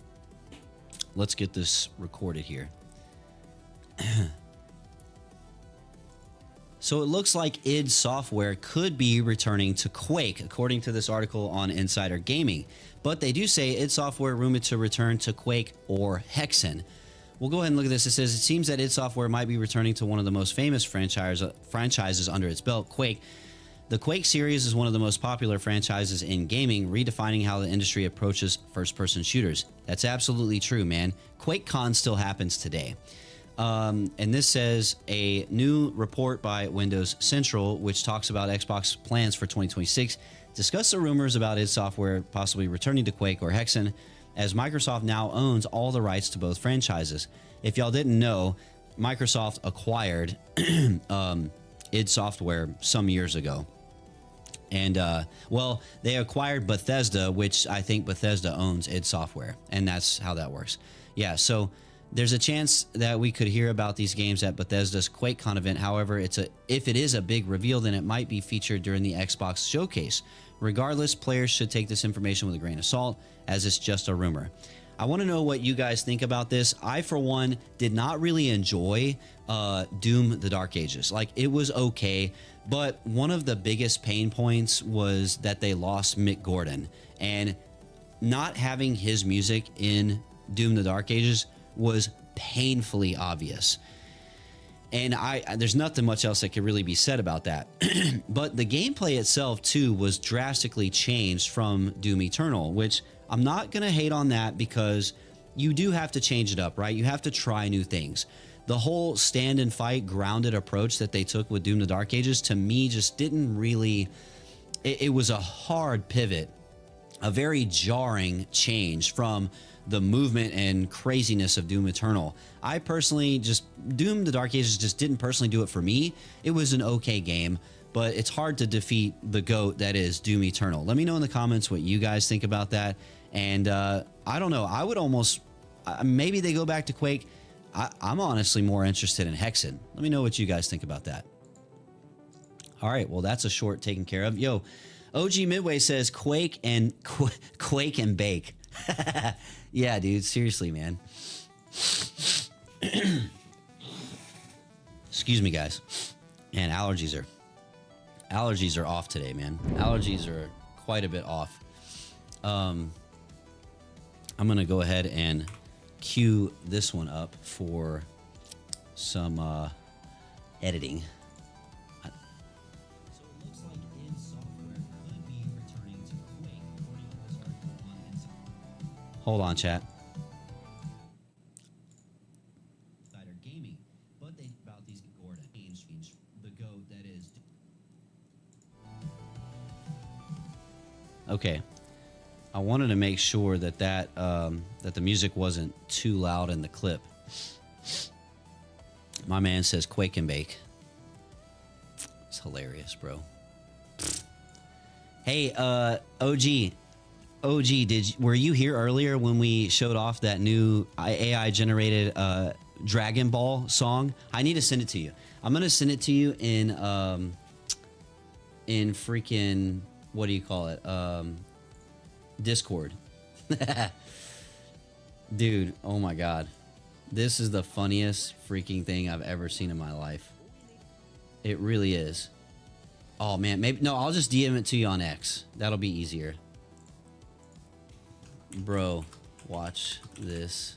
Let's get this recorded here. So it looks like id Software could be returning to Quake, according to this article on Insider Gaming. But they do say id Software rumored to return to Quake or Hexen. We'll go ahead and look at this. It says it seems that id Software might be returning to one of the most famous franchises under its belt, Quake. The Quake series is one of the most popular franchises in gaming, redefining how the industry approaches first-person shooters. That's absolutely true, man. QuakeCon still happens today. And this says a new report by Windows Central, which talks about Xbox plans for 2026, discuss the rumors about id Software possibly returning to Quake or Hexen, as Microsoft now owns all the rights to both franchises. If y'all didn't know, Microsoft acquired id Software some years ago. And, well, they acquired Bethesda, which I think Bethesda owns id Software, and that's how that works. Yeah, so there's a chance that we could hear about these games at Bethesda's QuakeCon event. However, if it is a big reveal, then it might be featured during the Xbox showcase. Regardless, players should take this information with a grain of salt, as it's just a rumor. I want to know what you guys think about this. I, for one, did not really enjoy Doom: The Dark Ages. Like, it was okay, but one of the biggest pain points was that they lost Mick Gordon, and not having his music in Doom: The Dark Ages was painfully obvious. And there's nothing much else that could really be said about that. But the gameplay itself, too, was drastically changed from Doom Eternal, which I'm not going to hate on that, because you do have to change it up, right? You have to try new things. The whole stand and fight grounded approach that they took with Doom: The Dark Ages, to me, just didn't really... It was a hard pivot, a very jarring change from the movement and craziness of Doom Eternal. I personally Doom: The Dark Ages just didn't personally do it for me. It was an okay game, but it's hard to defeat the GOAT that is Doom Eternal. Let me know in the comments what you guys think about that. And I don't know, I would almost, maybe they go back to Quake. I'm honestly more interested in Hexen. Let me know what you guys think about that. All right, well, that's a short taken care of. Yo, OG Midway says Quake and Bake. Yeah, dude, seriously, man. Excuse me, guys. Man, allergies are off today, man. Allergies are quite a bit off. I'm gonna go ahead and cue this one up for some editing. So it looks like id Software could be returning to Quake, according to this article on Insider. Hold on, chat. Insider Gaming, but they about these Gordon change the GOAT that is. Okay. I wanted to make sure that that the music wasn't too loud in the clip. My man says Quake and Bake. It's hilarious, bro. Hey, OG, were you here earlier when we showed off that new AI generated Dragon Ball song? I need to send it to you. I'm gonna send it to you in freaking, what do you call it? Discord. Dude, oh my god. This is the funniest freaking thing I've ever seen in my life. It really is. Oh man, maybe no, I'll just DM it to you on X. That'll be easier. Bro, watch this.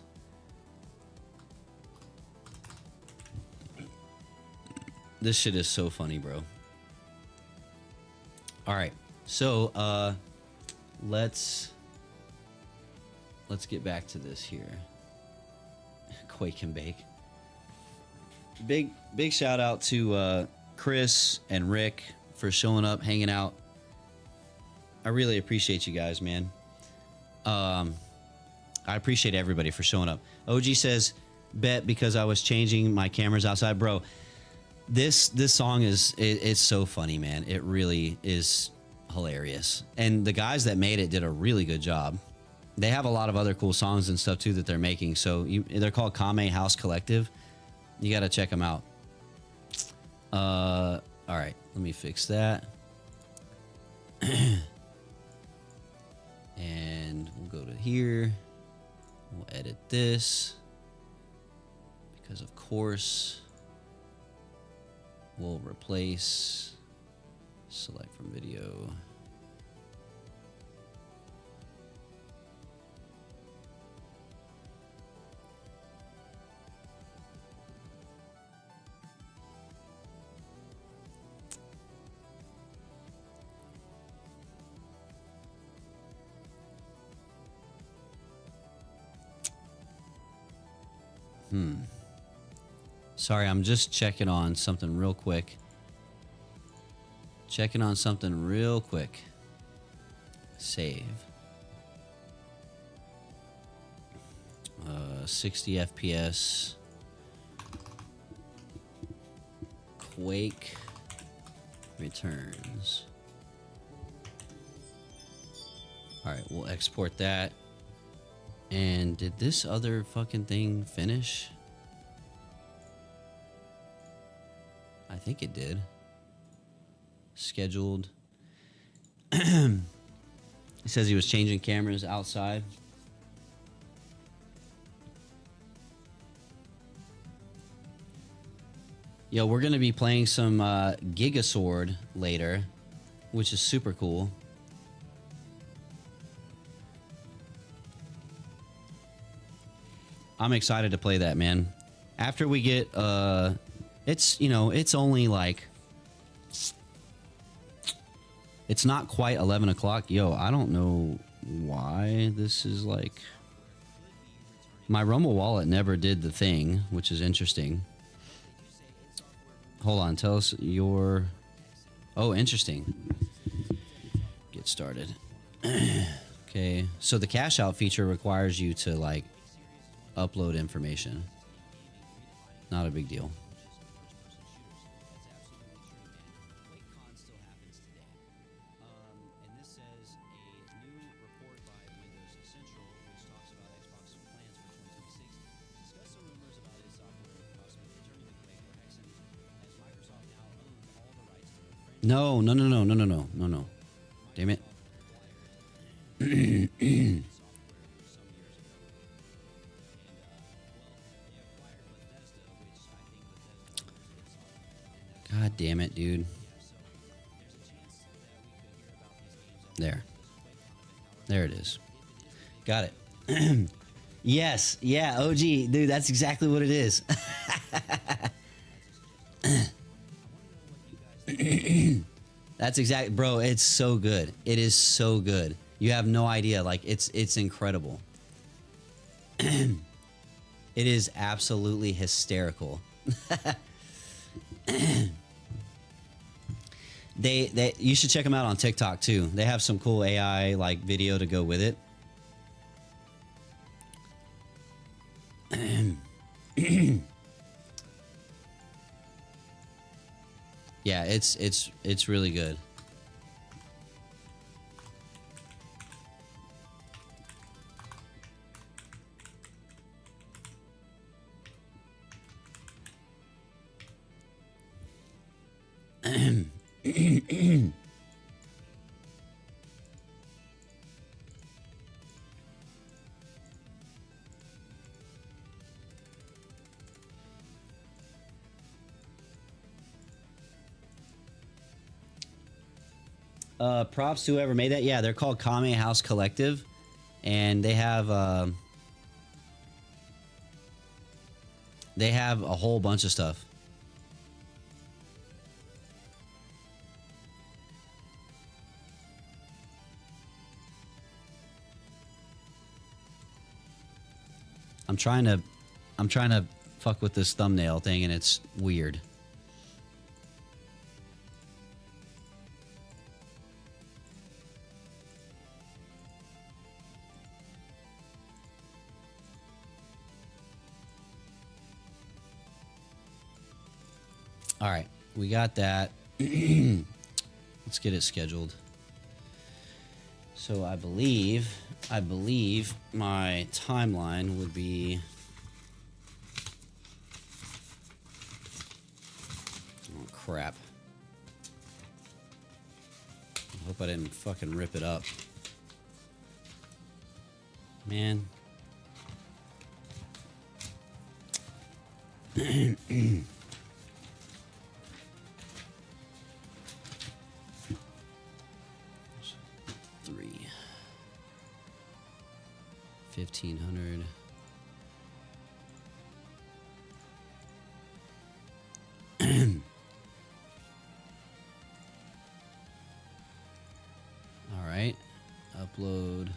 This shit is so funny, bro. All right. So, let's get back to this here. Quake and Bake. Big shout out to Chris and Rick for showing up, hanging out. I really appreciate you guys, man. I appreciate everybody for showing up. OG says, bet because I was changing my cameras outside. Bro, this song it's so funny, man. It really is hilarious. And the guys that made it did a really good job. They have a lot of other cool songs and stuff too that they're making. So they're called Kame House Collective. You got to check them out. All right, let me fix that. And we'll go to here. We'll edit this because of course. We'll replace, select from video. Sorry, I'm just checking on something real quick. Checking on something real quick. Save. 60 FPS. Quake returns. All right, we'll export that. And did this other fucking thing finish? I think it did. Scheduled. He says he was changing cameras outside. Yo, we're going to be playing some Gigasword later, which is super cool. I'm excited to play that, man. After we get it's, you know, it's only like, it's not quite 11 o'clock. Yo, I don't know why this is like, my Rumble wallet never did the thing, which is interesting. Hold on, tell us your, oh, interesting. Get started. Okay, so the cash out feature requires you to like upload information. Not a big deal. No. Damn it. God damn it, dude. There. There it is. Got it. Yes. Yeah, OG. Dude, that's exactly what it is. That's exactly, bro, it's so good. It is so good. You have no idea. Like, it's incredible. It is absolutely hysterical. They you should check them out on TikTok too. They have some cool AI like video to go with it. Yeah, it's really good. Props to whoever made that. Yeah, they're called Kame House Collective, and they have a whole bunch of stuff. I'm trying to fuck with this thumbnail thing, and it's weird. All right, we got that. Let's get it scheduled. So I believe my timeline would be, oh crap. I hope I didn't fucking rip it up. Man. 1500. All right, upload.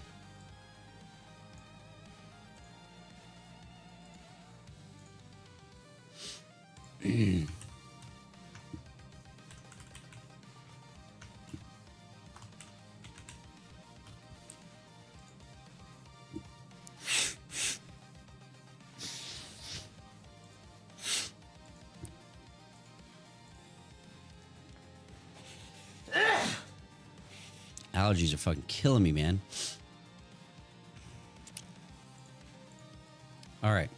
Allergies are fucking killing me, man. All right.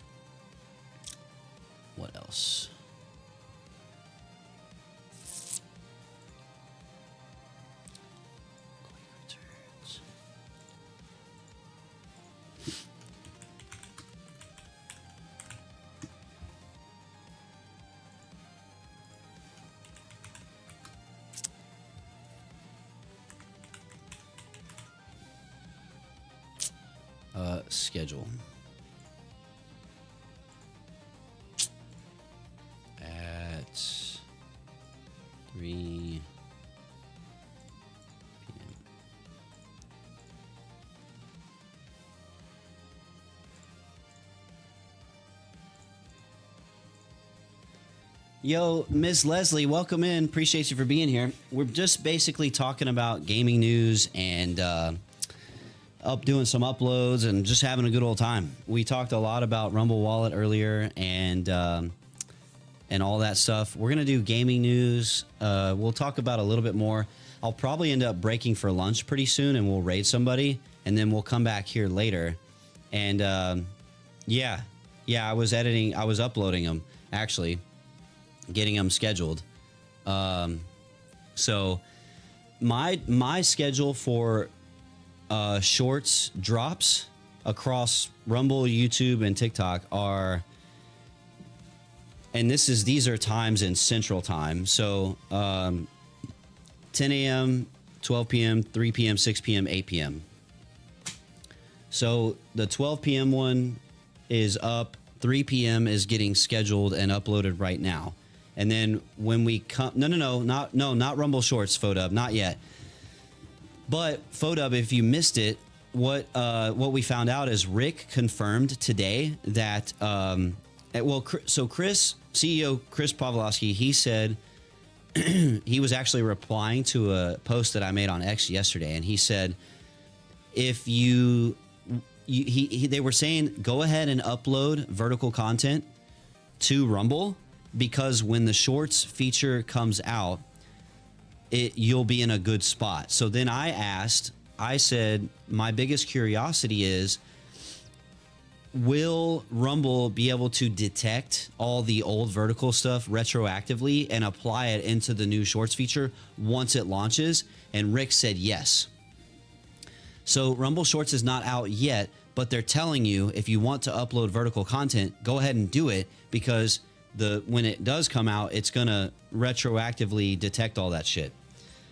What else? Quick returns. Schedule. At 3 p.m. Yo, Miss Leslie, welcome in. Appreciate you for being here. We're just basically talking about gaming news and up doing some uploads and just having a good old time. We talked a lot about Rumble Wallet earlier and all that stuff. We're gonna do gaming news. We'll talk about a little bit more. I'll probably end up breaking for lunch pretty soon, and we'll raid somebody, and then we'll come back here later. And yeah, I was uploading them actually, getting them scheduled. So my schedule for shorts drops across Rumble, YouTube, and TikTok are, and these are times in Central Time. So 10 a.m., 12 p.m., 3 p.m., 6 p.m., 8 p.m. So the 12 p.m. one is up. 3 p.m. is getting scheduled and uploaded right now. And then when we come, not Rumble Shorts, Photub, not yet. But Photub, if you missed it, what we found out is Rick confirmed today that so Chris, CEO Chris Pavlovsky, he said he was actually replying to a post that I made on X yesterday, and he said if they were saying go ahead and upload vertical content to Rumble, because when the Shorts feature comes out, you'll be in a good spot. So then I said, my biggest curiosity is, will Rumble be able to detect all the old vertical stuff retroactively and apply it into the new Shorts feature once it launches? And Rick said yes. So Rumble Shorts is not out yet, but they're telling you if you want to upload vertical content, go ahead and do it, because when it does come out, it's gonna retroactively detect all that shit.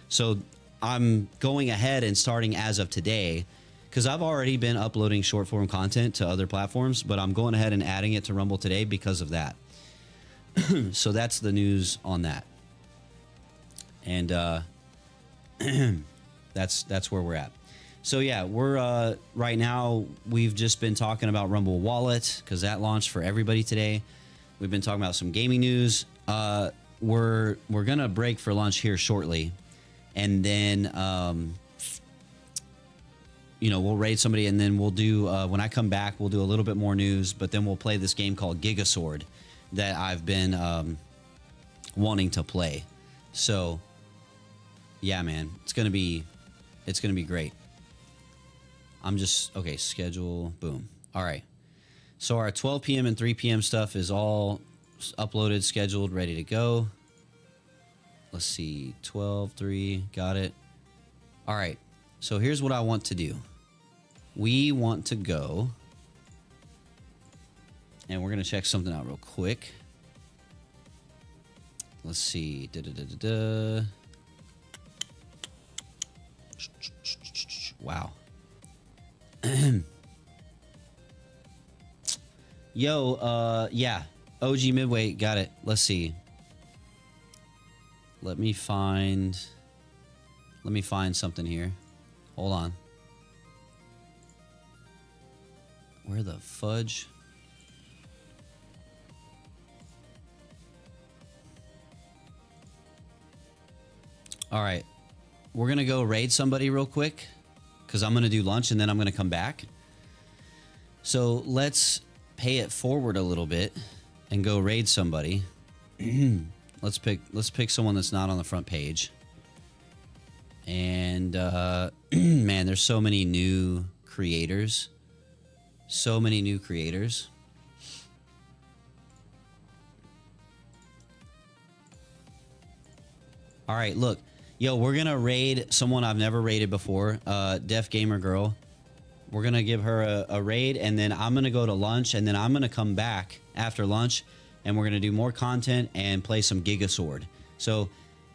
So I'm going ahead and starting as of today, because I've already been uploading short form content to other platforms, but I'm going ahead and adding it to Rumble today because of that. So that's the news on that. And that's where we're at. So yeah, we're right now, we've just been talking about Rumble Wallet because that launched for everybody today. We've been talking about some gaming news. We're gonna break for lunch here shortly, and then we'll raid somebody, and then we'll do when I come back, we'll do a little bit more news, but then we'll play this game called Gigasword that I've been wanting to play. So yeah, man, it's gonna be great. I'm just okay. Schedule, boom. All right. So our 12 p.m. and 3 p.m. stuff is all uploaded, scheduled, ready to go. Let's see, 12, 3, got it. All right, so here's what I want to do. We want to go, and we're going to check something out real quick. Let's see. Wow. Yo, yeah. OG Midway, got it. Let's see. Let me find something here. Hold on. Where the fudge? All right. We're going to go raid somebody real quick because I'm going to do lunch and then I'm going to come back. So let's pay it forward a little bit and go raid somebody. Let's pick someone that's not on the front page. And man, there's so many new creators. So many new creators. All right, look. Yo, we're going to raid someone I've never raided before, Deaf Gamer Girl. We're going to give her a raid, and then I'm going to go to lunch, and then I'm going to come back after lunch, and we're going to do more content and play some Gigasword. So,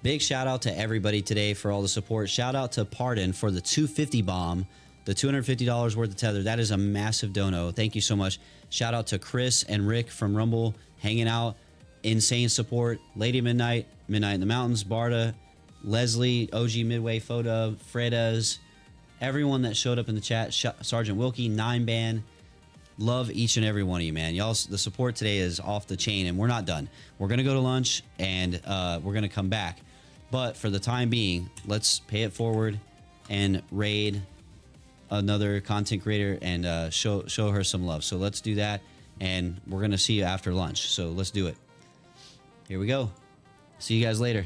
big shout out to everybody today for all the support. Shout out to Pardon for the 250 bomb, the $250 worth of tether. That is a massive dono. Thank you so much. Shout out to Chris and Rick from Rumble hanging out. Insane support. Lady Midnight, Midnight in the Mountains, Barda, Leslie, OG Midway, Foda, Fredas, everyone that showed up in the chat, Sergeant Wilkie, 9ban. Love each and every one of you, man. Y'all, the support today is off the chain, and we're not done. We're going to go to lunch, and we're going to come back. But for the time being, let's pay it forward and raid another content creator and show her some love. So let's do that, and we're going to see you after lunch. So let's do it. Here we go. See you guys later.